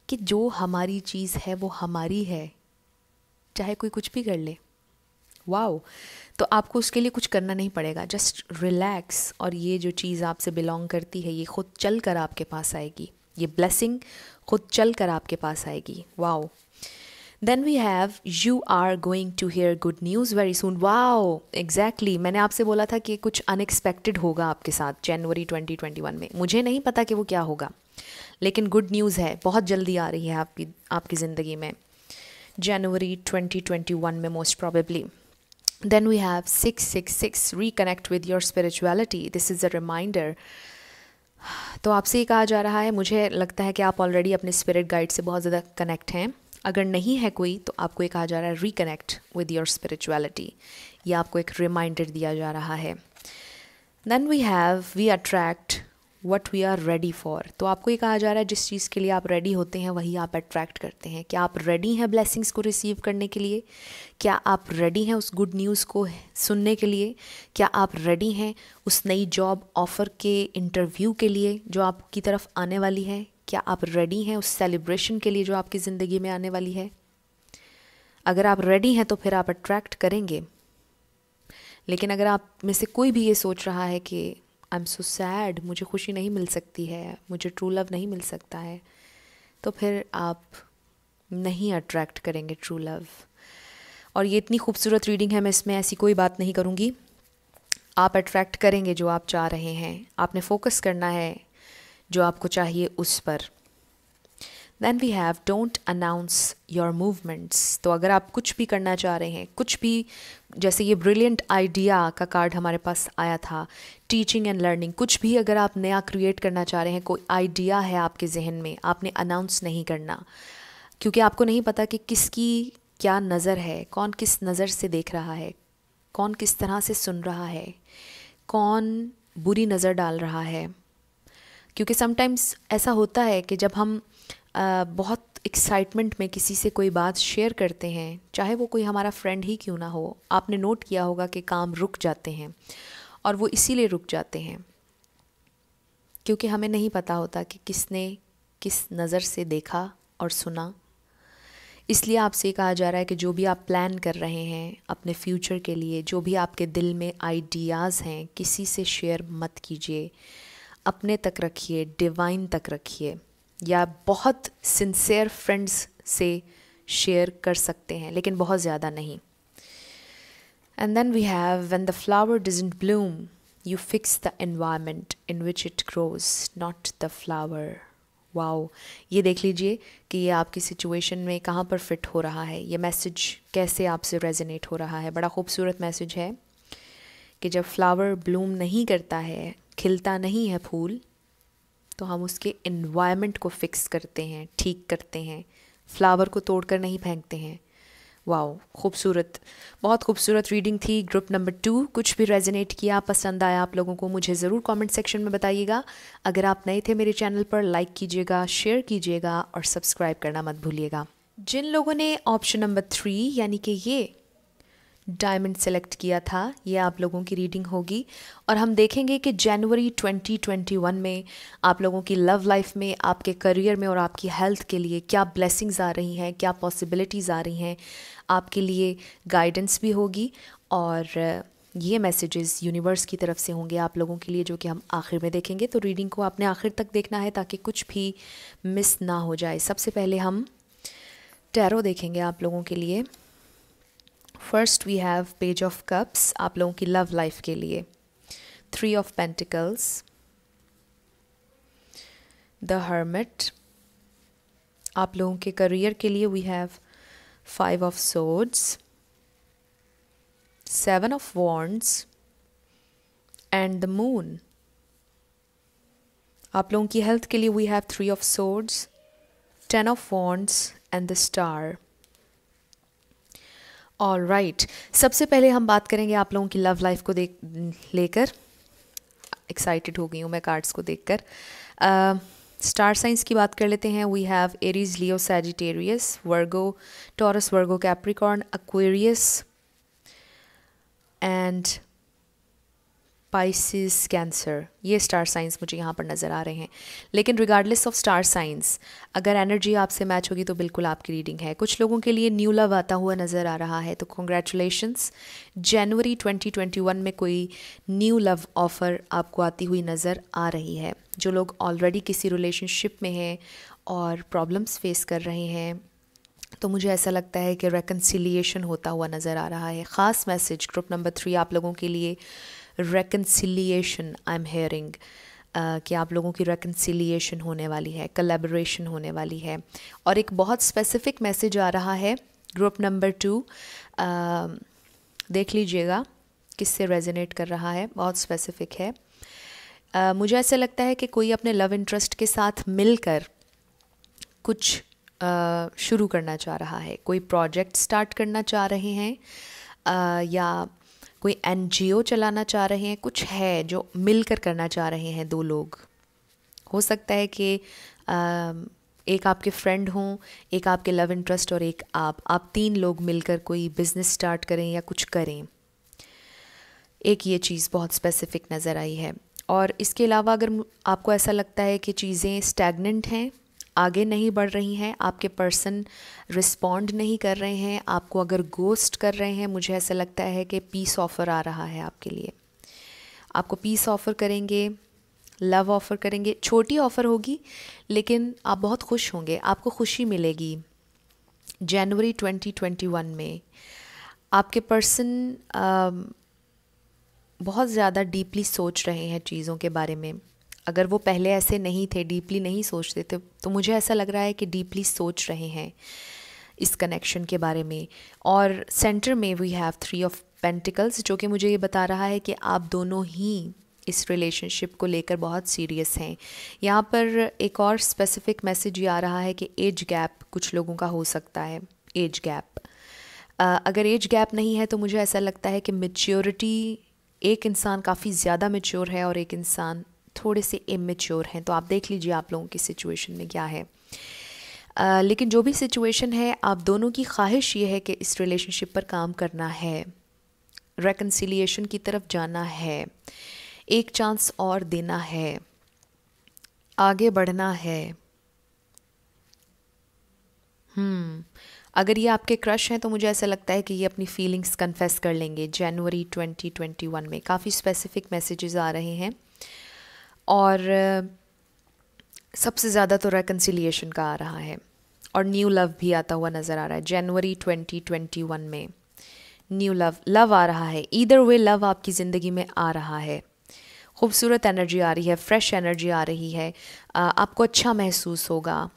Speaker 1: कि जो हमारी चीज़ है वो हमारी है, चाहे कोई कुछ भी कर ले। वाओ, तो आपको उसके लिए कुछ करना नहीं पड़ेगा, जस्ट रिलैक्स और ये जो चीज़ आपसे बिलोंग करती है ये खुद चल कर आपके पास आएगी। ये ब्लेसिंग खुद चल कर आपके पास आएगी। Wow. Then we have you are going to hear good news very soon. Wow, exactly, मैंने आपसे बोला था कि कुछ अनएक्सपेक्टेड होगा आपके साथ जनवरी 2021 में। मुझे नहीं पता कि वो क्या होगा, लेकिन गुड न्यूज़ है, बहुत जल्दी आ रही है आपकी ज़िंदगी में, जनवरी 2021 में most probably. Then we have 666, reconnect with your spirituality. This is a reminder. तो आपसे ये कहा जा रहा है, मुझे लगता है कि आप ऑलरेडी अपने स्पिरिट गाइड से बहुत ज़्यादा कनेक्ट हैं। अगर नहीं है कोई तो आपको ये कहा जा रहा है रिकनेक्ट विद योर स्पिरिचुअलिटी। ये आपको एक रिमाइंडर दिया जा रहा है। Then we attract what we are ready for. तो आपको ये कहा जा रहा है जिस चीज़ के लिए आप रेडी होते हैं वही आप अट्रैक्ट करते हैं। क्या आप रेडी हैं ब्लेसिंग्स को रिसीव करने के लिए? क्या आप रेडी हैं उस गुड न्यूज़ को सुनने के लिए? क्या आप रेडी हैं उस नई जॉब ऑफ़र के इंटरव्यू के लिए जो आपकी तरफ आने वाली है? क्या आप रेडी हैं उस सेलिब्रेशन के लिए जो आपकी ज़िंदगी में आने वाली है? अगर आप रेडी हैं तो फिर आप अट्रैक्ट करेंगे। लेकिन अगर आप में से कोई भी ये सोच रहा है कि आई एम सो सैड, मुझे खुशी नहीं मिल सकती है, मुझे ट्रू लव नहीं मिल सकता है, तो फिर आप नहीं अट्रैक्ट करेंगे ट्रू लव। और ये इतनी खूबसूरत रीडिंग है, मैं इसमें ऐसी कोई बात नहीं करूँगी। आप अट्रैक्ट करेंगे जो आप चाह रहे हैं। आपने फोकस करना है जो आपको चाहिए उस पर। Then we have don't announce your movements. तो अगर आप कुछ भी करना चाह रहे हैं, कुछ भी, जैसे ये ब्रिलियंट आइडिया का कार्ड हमारे पास आया था, टीचिंग एंड लर्निंग, कुछ भी अगर आप नया क्रिएट करना चाह रहे हैं, कोई आइडिया है आपके जहन में, आपने अनाउंस नहीं करना, क्योंकि आपको नहीं पता कि किसकी क्या नज़र है, कौन किस नज़र से देख रहा है, कौन किस तरह से सुन रहा है, कौन बुरी नज़र डाल रहा है। क्योंकि समटाइम्स ऐसा होता है कि जब हम बहुत एक्साइटमेंट में किसी से कोई बात शेयर करते हैं, चाहे वो कोई हमारा फ्रेंड ही क्यों ना हो, आपने नोट किया होगा कि काम रुक जाते हैं। और वो इसीलिए रुक जाते हैं क्योंकि हमें नहीं पता होता कि किसने किस नज़र से देखा और सुना। इसलिए आपसे कहा जा रहा है कि जो भी आप प्लान कर रहे हैं अपने फ्यूचर के लिए, जो भी आपके दिल में आइडियाज़ हैं, किसी से शेयर मत कीजिए, अपने तक रखिए, डिवाइन तक रखिए, या बहुत सिंसियर फ्रेंड्स से शेयर कर सकते हैं लेकिन बहुत ज़्यादा नहीं। And then we have when the flower doesn't bloom You fix the environment in which it grows, not the flower. Wow, ये देख लीजिए कि ये आपकी सिचुएशन में कहाँ पर फिट हो रहा है, ये मैसेज कैसे आपसे रेजोनेट हो रहा है। बड़ा खूबसूरत मैसेज है कि जब फ्लावर ब्लूम नहीं करता है, खिलता नहीं है फूल, तो हम उसके एनवायरनमेंट को फिक्स करते हैं, ठीक करते हैं, फ्लावर को तोड़कर नहीं फेंकते हैं। वाओ, खूबसूरत, बहुत खूबसूरत रीडिंग थी। ग्रुप नंबर 2, कुछ भी रेजोनेट किया, पसंद आया आप लोगों को, मुझे ज़रूर कमेंट सेक्शन में बताइएगा। अगर आप नए थे मेरे चैनल पर, लाइक कीजिएगा, शेयर कीजिएगा और सब्सक्राइब करना मत भूलिएगा। जिन लोगों ने ऑप्शन नंबर 3 यानी कि ये डायमंड सेलेक्ट किया था, ये आप लोगों की रीडिंग होगी और हम देखेंगे कि जनवरी 2021 में आप लोगों की लव लाइफ में, आपके करियर में और आपकी हेल्थ के लिए क्या ब्लेसिंग्स आ रही हैं, क्या पॉसिबिलिटीज़ आ रही हैं, आपके लिए गाइडेंस भी होगी और ये मैसेजेस यूनिवर्स की तरफ से होंगे आप लोगों के लिए, जो कि हम आखिर में देखेंगे। तो रीडिंग को आपने आखिर तक देखना है ताकि कुछ भी मिस ना हो जाए। सबसे पहले हम टैरो देखेंगे आप लोगों के लिए। First we have page of cups आप लोगों की लव लाइफ के लिए, 3 ऑफ पेंटिकल्स, द हर्मिट। आप लोगों के करियर के लिए we have 5 of swords, 7 of wands and the moon. आप लोगों की हेल्थ के लिए we have 3 of swords, 10 of wands and the star. All right, सबसे पहले हम बात करेंगे आप लोगों की लव लाइफ को लेकर। एक्साइटेड हो गई हूँ मैं कार्ड्स को देखकर। स्टार साइंस की बात कर लेते हैं। We have Aries, Leo, Sagittarius, Virgo, Taurus, Virgo, Capricorn, Aquarius and Pisces, Cancer. ये स्टार साइंस मुझे यहाँ पर नज़र आ रहे हैं। लेकिन रिगार्डलेस ऑफ स्टार साइंस, अगर एनर्जी आपसे मैच होगी तो बिल्कुल आपकी रीडिंग है। कुछ लोगों के लिए न्यू लव आता हुआ नज़र आ रहा है, तो कॉन्ग्रेचुलेशंस। जनवरी 2021 में कोई न्यू लव ऑफ़र आपको आती हुई नज़र आ रही है। जो लोग ऑलरेडी किसी रिलेशनशिप में हैं और प्रॉब्लम्स फेस कर रहे हैं, तो मुझे ऐसा लगता है कि रेकन्सिलिएशन होता हुआ नज़र आ रहा है। ख़ास मैसेज ग्रुप नंबर 3 आप लोगों के लिए, रेकन्सिलिएशन आई एम हेयरिंग, कि आप लोगों की रेकन्सिलिएशन होने वाली है, कोलैबोरेशन होने वाली है। और एक बहुत स्पेसिफिक मैसेज आ रहा है ग्रुप नंबर 2, देख लीजिएगा किससे रेजोनेट कर रहा है, बहुत स्पेसिफिक है। मुझे ऐसा लगता है कि कोई अपने लव इंटरेस्ट के साथ मिलकर कुछ शुरू करना चाह रहा है, कोई प्रोजेक्ट स्टार्ट करना चाह रहे हैं, या कोई NGO चलाना चाह रहे हैं, कुछ है जो मिलकर करना चाह रहे हैं 2 लोग। हो सकता है कि एक आपके फ्रेंड हों, एक आपके लव इंटरेस्ट और एक आप 3 लोग मिलकर कोई बिज़नेस स्टार्ट करें या कुछ करें। एक ये चीज़ बहुत स्पेसिफिक नज़र आई है। और इसके अलावा अगर आपको ऐसा लगता है कि चीज़ें स्टैगनेंट हैं, आगे नहीं बढ़ रही हैं, आपके पर्सन रिस्पॉन्ड नहीं कर रहे हैं, आपको अगर गोस्ट कर रहे हैं, मुझे ऐसा लगता है कि पीस ऑफ़र आ रहा है आपके लिए। आपको पीस ऑफ़र करेंगे, लव ऑफ़र करेंगे। छोटी ऑफ़र होगी लेकिन आप बहुत खुश होंगे, आपको खुशी मिलेगी। जनवरी 2021 में आपके पर्सन बहुत ज़्यादा डीपली सोच रहे हैं चीज़ों के बारे में। अगर वो पहले ऐसे नहीं थे, डीपली नहीं सोचते थे, तो मुझे ऐसा लग रहा है कि डीपली सोच रहे हैं इस कनेक्शन के बारे में। और सेंटर में वी हैव 3 ऑफ पेंटिकल्स, जो कि मुझे ये बता रहा है कि आप दोनों ही इस रिलेशनशिप को लेकर बहुत सीरियस हैं। यहाँ पर एक और स्पेसिफिक मैसेज ये आ रहा है कि एज गैप कुछ लोगों का हो सकता है। एज गैप, अगर एज गैप नहीं है तो मुझे ऐसा लगता है कि मैच्योरिटी, एक इंसान काफ़ी ज़्यादा मैच्योर है और एक इंसान थोड़े से इमेच्योर हैं। तो आप देख लीजिए आप लोगों की सिचुएशन में क्या है। लेकिन जो भी सिचुएशन है, आप दोनों की ख्वाहिश ये है कि इस रिलेशनशिप पर काम करना है, रेकन्सिलिएशन की तरफ जाना है, एक चांस और देना है, आगे बढ़ना है। अगर ये आपके क्रश हैं तो मुझे ऐसा लगता है कि ये अपनी फीलिंग्स कन्फेस कर लेंगे जनवरी 2021 में। काफ़ी स्पेसिफिक मैसेजेस आ रहे हैं और सबसे ज़्यादा तो रेकन्सिलिएशन का आ रहा है और न्यू लव भी आता हुआ नज़र आ रहा है। जनवरी 2021 में न्यू लव आ रहा है। ईदर वे लव आपकी ज़िंदगी में आ रहा है। खूबसूरत एनर्जी आ रही है, फ्रेश एनर्जी आ रही है। आपको अच्छा महसूस होगा,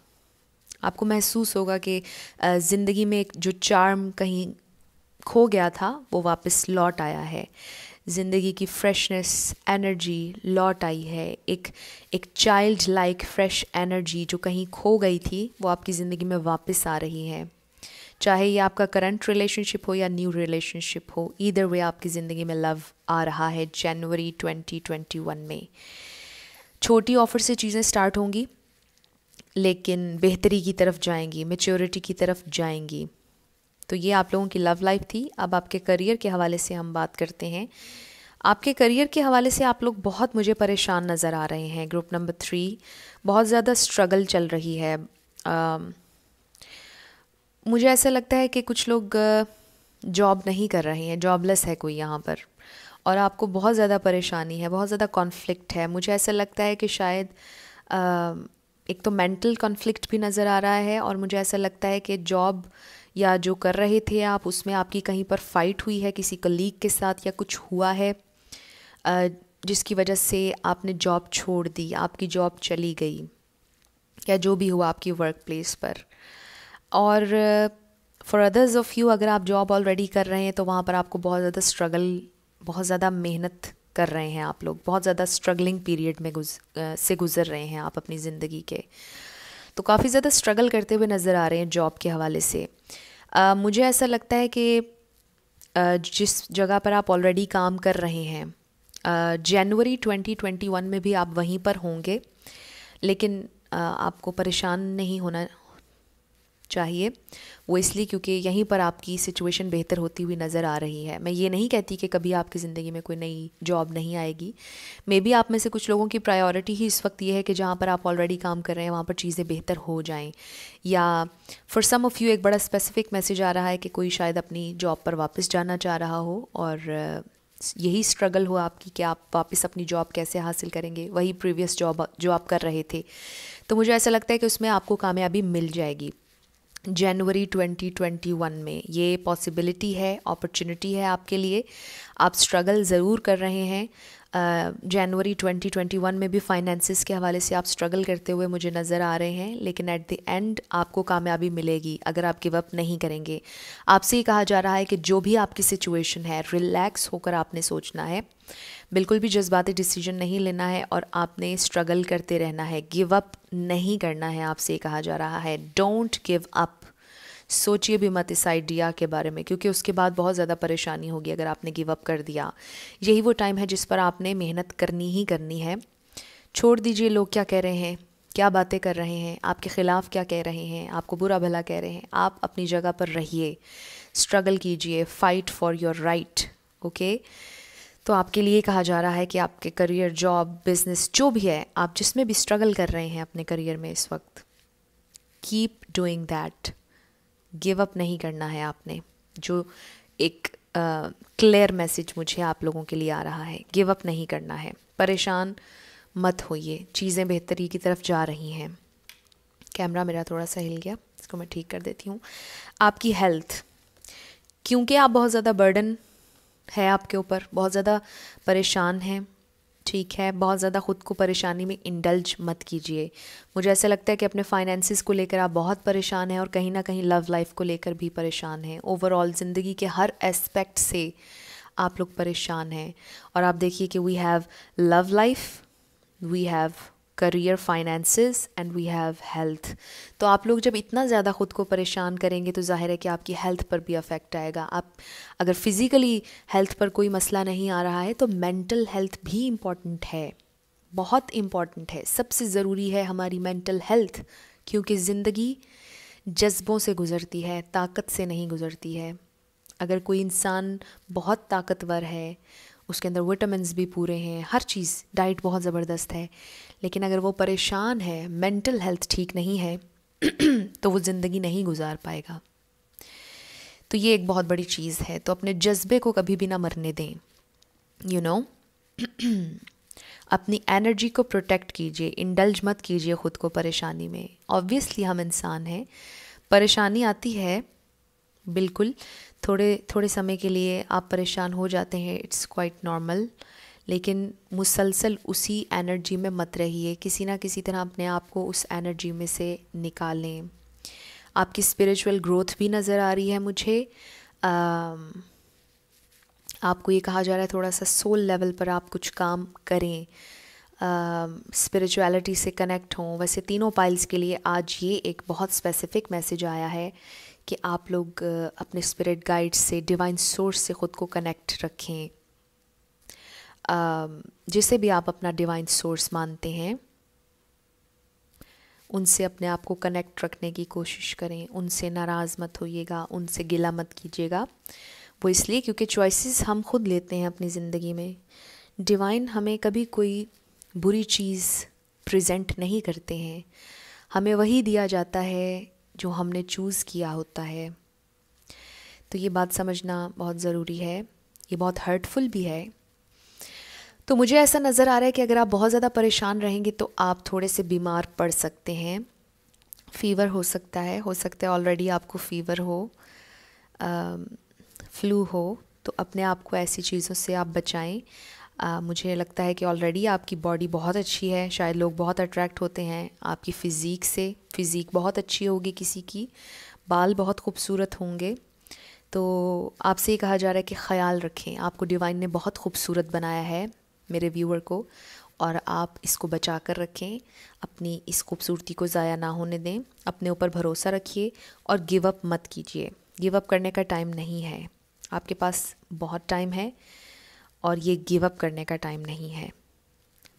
Speaker 1: आपको महसूस होगा कि ज़िंदगी में एक जो चार्म कहीं खो गया था वो वापस लौट आया है। ज़िंदगी की फ्रेशनेस, एनर्जी लौट आई है। एक चाइल्ड लाइक फ्रेश एनर्जी जो कहीं खो गई थी वो आपकी ज़िंदगी में वापस आ रही है। चाहे ये आपका करंट रिलेशनशिप हो या न्यू रिलेशनशिप हो, ईदर वे आपकी ज़िंदगी में लव आ रहा है जनवरी 2021 में। छोटी ऑफर से चीज़ें स्टार्ट होंगी लेकिन बेहतरी की तरफ जाएंगी, मैच्योरिटी की तरफ जाएंगी। तो ये आप लोगों की लव लाइफ थी। अब आपके करियर के हवाले से हम बात करते हैं। आपके करियर के हवाले से आप लोग बहुत मुझे परेशान नज़र आ रहे हैं। ग्रुप नंबर 3, बहुत ज़्यादा स्ट्रगल चल रही है। मुझे ऐसा लगता है कि कुछ लोग जॉब नहीं कर रहे हैं, जॉबलेस है कोई यहाँ पर, और आपको बहुत ज़्यादा परेशानी है, बहुत ज़्यादा कॉन्फ्लिक्ट है। मुझे ऐसा लगता है कि शायद एक तो मेंटल कॉन्फ्लिक्ट भी नज़र आ रहा है, और मुझे ऐसा लगता है कि जॉब या जो कर रहे थे आप उसमें आपकी कहीं पर फाइट हुई है किसी कलीग के साथ, या कुछ हुआ है जिसकी वजह से आपने जॉब छोड़ दी, आपकी जॉब चली गई, या जो भी हुआ आपकी वर्क प्लेस पर। और फॉर अदर्स ऑफ यू, अगर आप जॉब ऑलरेडी कर रहे हैं तो वहाँ पर आपको बहुत ज़्यादा स्ट्रगल, बहुत ज़्यादा मेहनत कर रहे हैं आप लोग, बहुत ज़्यादा स्ट्रगलिंग पीरियड में से गुज़र रहे हैं आप अपनी ज़िंदगी के। तो काफ़ी ज़्यादा स्ट्रगल करते हुए नज़र आ रहे हैं जॉब के हवाले से। मुझे ऐसा लगता है कि जिस जगह पर आप ऑलरेडी काम कर रहे हैं, जनवरी 2021 में भी आप वहीं पर होंगे, लेकिन आपको परेशान नहीं होना चाहिए। वो इसलिए क्योंकि यहीं पर आपकी सिचुएशन बेहतर होती हुई नज़र आ रही है। मैं ये नहीं कहती कि कभी आपकी ज़िंदगी में कोई नई जॉब नहीं आएगी। मे बी आप में से कुछ लोगों की प्रायोरिटी ही इस वक्त ये है कि जहाँ पर आप ऑलरेडी काम कर रहे हैं वहाँ पर चीज़ें बेहतर हो जाएं, या फॉर सम ऑफ़ यू एक बड़ा स्पेसिफिक मैसेज आ रहा है कि कोई शायद अपनी जॉब पर वापस जाना चाह रहा हो, और यही स्ट्रगल हो आपकी कि आप वापस अपनी जॉब कैसे हासिल करेंगे, वही प्रीवियस जॉब जो आप कर रहे थे। तो मुझे ऐसा लगता है कि उसमें आपको कामयाबी मिल जाएगी जनवरी 2021 में। ये पॉसिबिलिटी है, अपॉर्चुनिटी है आपके लिए। आप स्ट्रगल ज़रूर कर रहे हैं। जनवरी 2021 में भी फाइनेंसिस के हवाले से आप स्ट्रगल करते हुए मुझे नज़र आ रहे हैं, लेकिन एट द एंड आपको कामयाबी मिलेगी अगर आप गिव अप नहीं करेंगे। आपसे ये कहा जा रहा है कि जो भी आपकी सिचुएशन है, रिलैक्स होकर आपने सोचना है, बिल्कुल भी जज्बाती डिसीजन नहीं लेना है, और आपने स्ट्रगल करते रहना है, गिव अप नहीं करना है। आपसे कहा जा रहा है डोंट गिव अप। सोचिए भी मत इस आइडिया के बारे में, क्योंकि उसके बाद बहुत ज़्यादा परेशानी होगी अगर आपने गिव अप कर दिया। यही वो टाइम है जिस पर आपने मेहनत करनी ही करनी है। छोड़ दीजिए लोग क्या कह रहे हैं, क्या बातें कर रहे हैं, आपके ख़िलाफ़ क्या कह रहे हैं, आपको बुरा भला कह रहे हैं। आप अपनी जगह पर रहिए, स्ट्रगल कीजिए, fight for your right. Okay, तो आपके लिए कहा जा रहा है कि आपके करियर, जॉब, बिजनेस, जो भी है, आप जिसमें भी स्ट्रगल कर रहे हैं अपने करियर में इस वक्त, keep doing that. Give up नहीं करना है आपने। जो एक क्लियर मैसेज मुझे आप लोगों के लिए आ रहा है, गिव अप नहीं करना है। परेशान मत होइए, चीज़ें बेहतरी की तरफ जा रही हैं। कैमरा मेरा थोड़ा सा हिल गया, इसको मैं ठीक कर देती हूँ। आपकी हेल्थ, क्योंकि आप बहुत ज़्यादा बर्डन है आपके ऊपर, बहुत ज़्यादा परेशान हैं, ठीक है, बहुत ज़्यादा ख़ुद को परेशानी में इंडल्ज मत कीजिए। मुझे ऐसा लगता है कि अपने फाइनेंसिस को लेकर आप बहुत परेशान हैं, और कहीं ना कहीं लव लाइफ को लेकर भी परेशान हैं। ओवरऑल ज़िंदगी के हर एस्पेक्ट से आप लोग परेशान हैं। और आप देखिए कि we have love life, we have career, finances, and we have health. तो आप लोग जब इतना ज़्यादा ख़ुद को परेशान करेंगे तो जाहिर है कि आपकी हेल्थ पर भी अफेक्ट आएगा। आप अगर फिज़िकली हेल्थ पर कोई मसला नहीं आ रहा है तो मेंटल हेल्थ भी इम्पॉर्टेंट है, बहुत इम्पॉर्टेंट है। सबसे ज़रूरी है हमारी मेंटल हेल्थ, क्योंकि ज़िंदगी जज्बों से गुज़रती है, ताकत से नहीं गुज़रती है। अगर कोई इंसान बहुत ताकतवर है, उसके अंदर विटामिन्स भी पूरे हैं, हर चीज़, डाइट बहुत ज़बरदस्त है, लेकिन अगर वो परेशान है, मेंटल हेल्थ ठीक नहीं है तो वो ज़िंदगी नहीं गुजार पाएगा। तो ये एक बहुत बड़ी चीज़ है। तो अपने जज्बे को कभी भी ना मरने दें, यू नो। अपनी एनर्जी को प्रोटेक्ट कीजिए, इंडल्ज मत कीजिए ख़ुद को परेशानी में। ऑब्वियसली हम इंसान हैं, परेशानी आती है, बिल्कुल थोड़े थोड़े समय के लिए आप परेशान हो जाते हैं, इट्स क्वाइट नॉर्मल। लेकिन मुसलसल उसी एनर्जी में मत रहिए, किसी ना किसी तरह अपने आप को उस एनर्जी में से निकालें। आपकी स्पिरिचुअल ग्रोथ भी नज़र आ रही है मुझे। आपको ये कहा जा रहा है थोड़ा सा सोल लेवल पर आप कुछ काम करें, स्पिरिचुअलिटी से कनेक्ट हों। वैसे तीनों पाइल्स के लिए आज ये एक बहुत स्पेसिफिक मैसेज आया है कि आप लोग अपने स्पिरिट गाइड से, डिवाइन सोर्स से ख़ुद को कनेक्ट रखें। जिसे भी आप अपना डिवाइन सोर्स मानते हैं उनसे अपने आप को कनेक्ट रखने की कोशिश करें। उनसे नाराज़ मत होइएगा, उनसे गिला मत कीजिएगा। वो इसलिए क्योंकि चॉइसेस हम खुद लेते हैं अपनी ज़िंदगी में। डिवाइन हमें कभी कोई बुरी चीज़ प्रेजेंट नहीं करते हैं, हमें वही दिया जाता है जो हमने चूज़ किया होता है। तो ये बात समझना बहुत ज़रूरी है, ये बहुत हर्टफुल भी है। तो मुझे ऐसा नज़र आ रहा है कि अगर आप बहुत ज़्यादा परेशान रहेंगे तो आप थोड़े से बीमार पड़ सकते हैं। फ़ीवर हो सकता है ऑलरेडी आपको फ़ीवर हो, फ्लू हो, तो अपने आप को ऐसी चीज़ों से आप बचाएं। मुझे लगता है कि ऑलरेडी आपकी बॉडी बहुत अच्छी है, शायद लोग बहुत अट्रैक्ट होते हैं आपकी फ़िज़ीक से। फ़िज़ीक बहुत अच्छी होगी किसी की, बाल बहुत खूबसूरत होंगे। तो आपसे ये कहा जा रहा है कि ख़याल रखें, आपको डिवाइन ने बहुत खूबसूरत बनाया है मेरे व्यूअर को, और आप इसको बचा कर रखें। अपनी इस खूबसूरती को ज़ाया ना होने दें, अपने ऊपर भरोसा रखिए और गिव अप मत कीजिए। गिव अप करने का टाइम नहीं है, आपके पास बहुत टाइम है और ये गिव अप करने का टाइम नहीं है।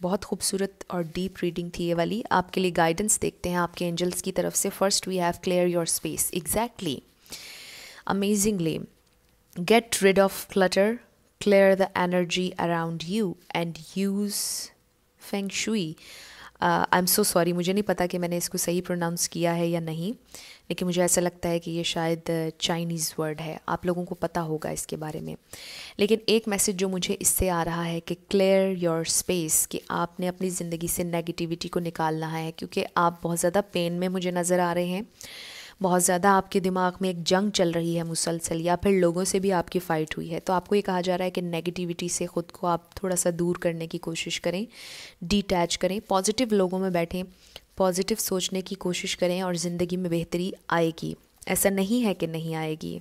Speaker 1: बहुत खूबसूरत और डीप रीडिंग थी ये वाली। आपके लिए गाइडेंस देखते हैं आपके एंजल्स की तरफ से। First we have clear your space. Exactly, amazingly, get rid of clutter, clear the energy around you and use Feng Shui. I'm so sorry, मुझे नहीं पता कि मैंने इसको सही प्रोनाउंस किया है या नहीं, लेकिन मुझे ऐसा लगता है कि ये शायद चाइनीज़ वर्ड है, आप लोगों को पता होगा इसके बारे में। लेकिन एक मैसेज जो मुझे इससे आ रहा है कि क्लियर योर स्पेस, कि आपने अपनी ज़िंदगी से नेगेटिविटी को निकालना है, क्योंकि आप बहुत ज़्यादा पेन में मुझे नज़र आ रहे हैं। बहुत ज़्यादा आपके दिमाग में एक जंग चल रही है मुसलसल, या फिर लोगों से भी आपकी फ़ाइट हुई है। तो आपको ये कहा जा रहा है कि नेगेटिविटी से ख़ुद को आप थोड़ा सा दूर करने की कोशिश करें, डिटैच करें, पॉजिटिव लोगों में बैठें, पॉजिटिव सोचने की कोशिश करें और ज़िंदगी में बेहतरी आएगी। ऐसा नहीं है कि नहीं आएगी।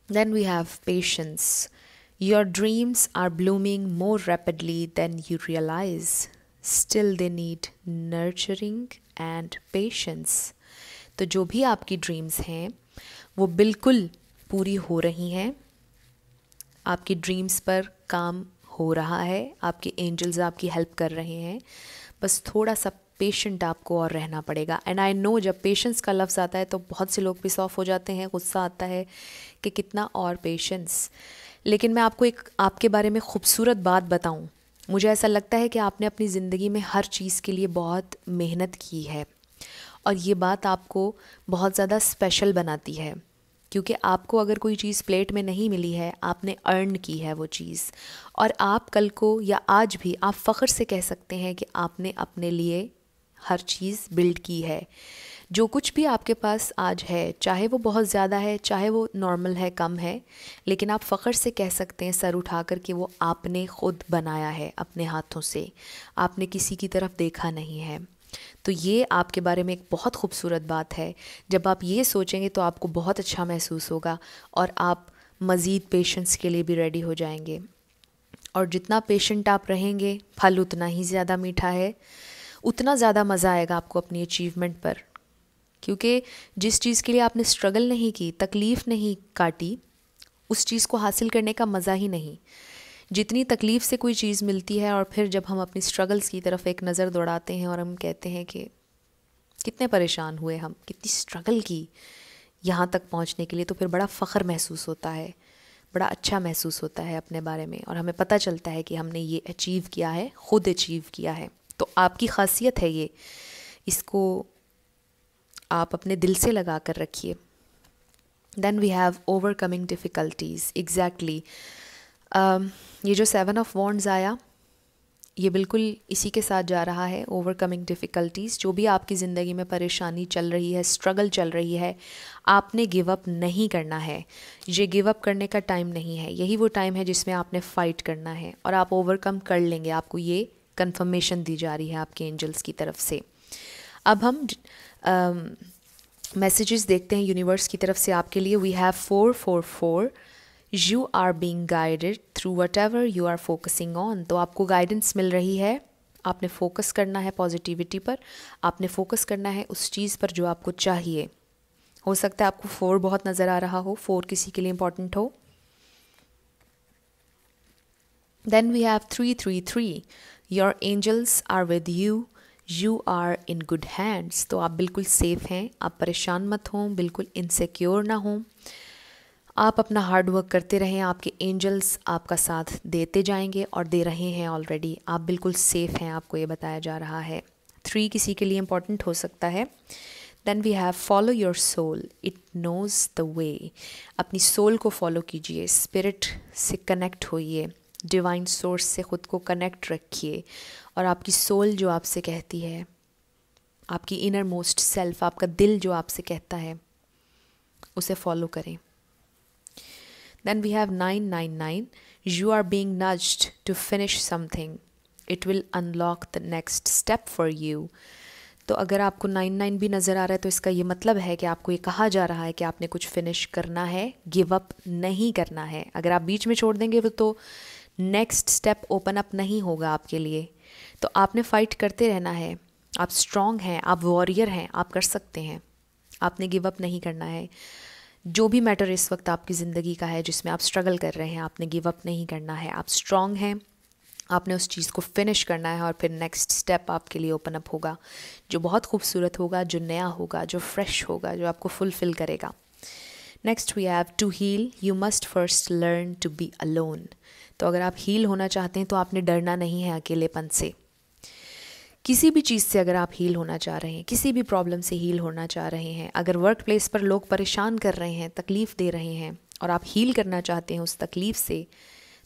Speaker 1: Then we have patience. Your dreams are blooming more rapidly than you realize, still they need nurturing and patience. तो जो भी आपकी ड्रीम्स हैं वो बिल्कुल पूरी हो रही हैं। आपकी ड्रीम्स पर काम हो रहा है, आपके एंजल्स आपकी हेल्प कर रहे हैं। बस थोड़ा सा पेशेंट आपको और रहना पड़ेगा। एंड आई नो जब पेशेंस का लफ्ज़ आता है तो बहुत से लोग पिस ऑफ हो जाते हैं, गुस्सा आता है कि कितना और पेशेंस। लेकिन मैं आपको एक आपके बारे में ख़ूबसूरत बात बताऊं, मुझे ऐसा लगता है कि आपने अपनी ज़िंदगी में हर चीज़ के लिए बहुत मेहनत की है, और ये बात आपको बहुत ज़्यादा स्पेशल बनाती है, क्योंकि आपको अगर कोई चीज़ प्लेट में नहीं मिली है, आपने अर्न की है वो चीज़, और आप कल को या आज भी आप फ़ख्र से कह सकते हैं कि आपने अपने लिए हर चीज़ बिल्ड की है। जो कुछ भी आपके पास आज है, चाहे वो बहुत ज़्यादा है, चाहे वो नॉर्मल है, कम है, लेकिन आप फ़ख्र से कह सकते हैं सर उठा कर कि वो आपने ख़ुद बनाया है अपने हाथों से, आपने किसी की तरफ देखा नहीं है। तो ये आपके बारे में एक बहुत खूबसूरत बात है। जब आप ये सोचेंगे तो आपको बहुत अच्छा महसूस होगा और आप मज़ीद पेशेंस के लिए भी रेडी हो जाएंगे। और जितना पेशेंट आप रहेंगे, फल उतना ही ज़्यादा मीठा है, उतना ज़्यादा मज़ा आएगा आपको अपनी अचीवमेंट पर। क्योंकि जिस चीज़ के लिए आपने स्ट्रगल नहीं की, तकलीफ़ नहीं काटी, उस चीज़ को हासिल करने का मज़ा ही नहीं। जितनी तकलीफ़ से कोई चीज़ मिलती है और फिर जब हम अपनी स्ट्रगल्स की तरफ एक नज़र दौड़ाते हैं और हम कहते हैं कि कितने परेशान हुए हम, कितनी स्ट्रगल की यहाँ तक पहुँचने के लिए, तो फिर बड़ा फ़ख्र महसूस होता है, बड़ा अच्छा महसूस होता है अपने बारे में, और हमें पता चलता है कि हमने ये अचीव किया है, ख़ुद अचीव किया है। तो आपकी ख़ासियत है ये, इसको आप अपने दिल से लगा कर रखिए। Then we have overcoming difficulties. Exactly, ये जो 7 ऑफ वॉन्ड्स आया, ये बिल्कुल इसी के साथ जा रहा है, ओवरकमिंग डिफ़िकल्टीज़। जो भी आपकी ज़िंदगी में परेशानी चल रही है, स्ट्रगल चल रही है, आपने गिव अप नहीं करना है। ये गिव अप करने का टाइम नहीं है, यही वो टाइम है जिसमें आपने फ़ाइट करना है और आप ओवरकम कर लेंगे। आपको ये कंफर्मेशन दी जा रही है आपके एंजल्स की तरफ से। अब हम मैसेजेस देखते हैं यूनिवर्स की तरफ से आपके लिए। We have 444, you are being guided through whatever you are focusing on. तो आपको गाइडेंस मिल रही है, आपने फोकस करना है पॉजिटिविटी पर, आपने फोकस करना है उस चीज़ पर जो आपको चाहिए। हो सकता है आपको 4 बहुत नज़र आ रहा हो, 4 किसी के लिए इंपॉर्टेंट हो। Then we have 333, your angels are with you, you are in good hands. तो आप बिल्कुल सेफ़ हैं, आप परेशान मत हों, बिल्कुल इनसिक्योर ना हों। आप अपना हार्ड वर्क करते रहें, आपके एंजल्स आपका साथ देते जाएंगे और दे रहे हैं ऑलरेडी। आप बिल्कुल सेफ़ हैं, आपको ये बताया जा रहा है। 3 किसी के लिए इंपॉर्टेंट हो सकता है। Then we have follow your soul, it knows the way. अपनी सोल को फॉलो कीजिए, स्पिरिट से कनेक्ट होइए, डिवाइन सोर्स से ख़ुद को कनेक्ट रखिए और आपकी सोल जो आपसे कहती है, आपकी इनर मोस्ट सेल्फ, आपका दिल जो आपसे कहता है, उसे फॉलो करें। Then we have 999, you are being nudged to finish something, it will unlock the next step for you। तो अगर आपको 99 भी नज़र आ रहा है तो इसका ये मतलब है कि आपको ये कहा जा रहा है कि आपने कुछ फिनिश करना है, गिव अप नहीं करना है। अगर आप बीच में छोड़ देंगे तो नेक्स्ट स्टेप ओपन अप नहीं होगा आपके लिए। तो आपने फ़ाइट करते रहना है, आप स्ट्रॉन्ग हैं, आप वॉरियर हैं, आप कर सकते हैं, आपने गिव अप नहीं करना है। जो भी मैटर इस वक्त आपकी ज़िंदगी का है जिसमें आप स्ट्रगल कर रहे हैं, आपने गिव अप नहीं करना है। आप स्ट्रॉन्ग हैं, आपने उस चीज़ को फिनिश करना है और फिर नेक्स्ट स्टेप आपके लिए ओपन अप होगा, जो बहुत खूबसूरत होगा, जो नया होगा, जो फ्रेश होगा, जो आपको फुलफ़िल करेगा। Next we have to heal, you must first learn to be alone. तो अगर आप हील होना चाहते हैं तो आपने डरना नहीं है अकेलेपन से। किसी भी चीज़ से अगर आप हील होना चाह रहे हैं, किसी भी प्रॉब्लम से हील होना चाह रहे हैं, अगर वर्क प्लेस पर लोग परेशान कर रहे हैं, तकलीफ़ दे रहे हैं और आप हील करना चाहते हैं उस तकलीफ़ से,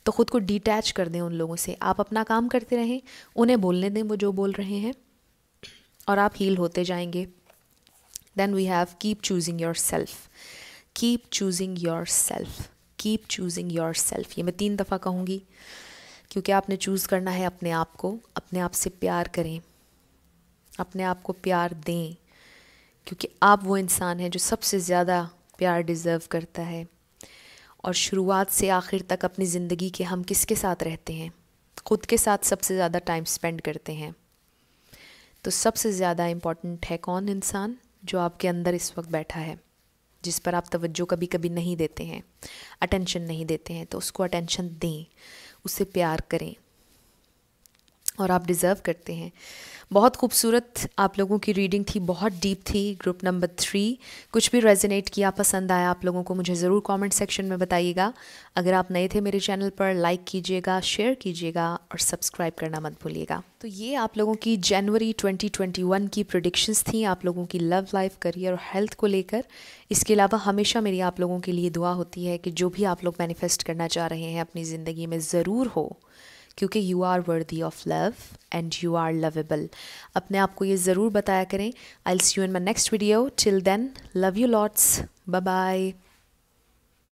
Speaker 1: तो ख़ुद को डिटैच कर दें उन लोगों से। आप अपना काम करते रहें, उन्हें बोलने दें वो जो बोल रहे हैं और आप हील होते जाएंगे। Then we have keep choosing yourself, keep choosing yourself, keep choosing yourself. ये मैं 3 दफ़ा कहूँगी क्योंकि आपने चूज़ करना है अपने आप को। अपने आप से प्यार करें, अपने आप को प्यार दें, क्योंकि आप वो इंसान हैं जो सबसे ज़्यादा प्यार डिज़र्व करता है। और शुरुआत से आखिर तक अपनी ज़िंदगी के हम किसके साथ रहते हैं? ख़ुद के साथ सबसे ज़्यादा टाइम स्पेंड करते हैं। तो सबसे ज़्यादा इम्पॉर्टेंट है कौन इंसान? जो आपके अंदर इस वक्त बैठा है, जिस पर आप तवज्जो कभी कभी नहीं देते हैं, अटेंशन नहीं देते हैं। तो उसको अटेंशन दें, उससे प्यार करें और आप डिज़र्व करते हैं। बहुत खूबसूरत आप लोगों की रीडिंग थी, बहुत डीप थी। ग्रुप नंबर 3, कुछ भी रेजोनेट किया, पसंद आया आप लोगों को, मुझे ज़रूर कमेंट सेक्शन में बताइएगा। अगर आप नए थे मेरे चैनल पर, लाइक कीजिएगा, शेयर कीजिएगा और सब्सक्राइब करना मत भूलिएगा। तो ये आप लोगों की जनवरी 2021 की प्रेडिक्शंस थी आप लोगों की लव लाइफ, करियर और हेल्थ को लेकर। इसके अलावा हमेशा मेरी आप लोगों के लिए दुआ होती है कि जो भी आप लोग मैनिफेस्ट करना चाह रहे हैं अपनी ज़िंदगी में ज़रूर हो, क्योंकि you are worthy of love and you are lovable. अपने आप को ये ज़रूर बताया करें। I will see you in my next video. Till then, love you lots, bye bye.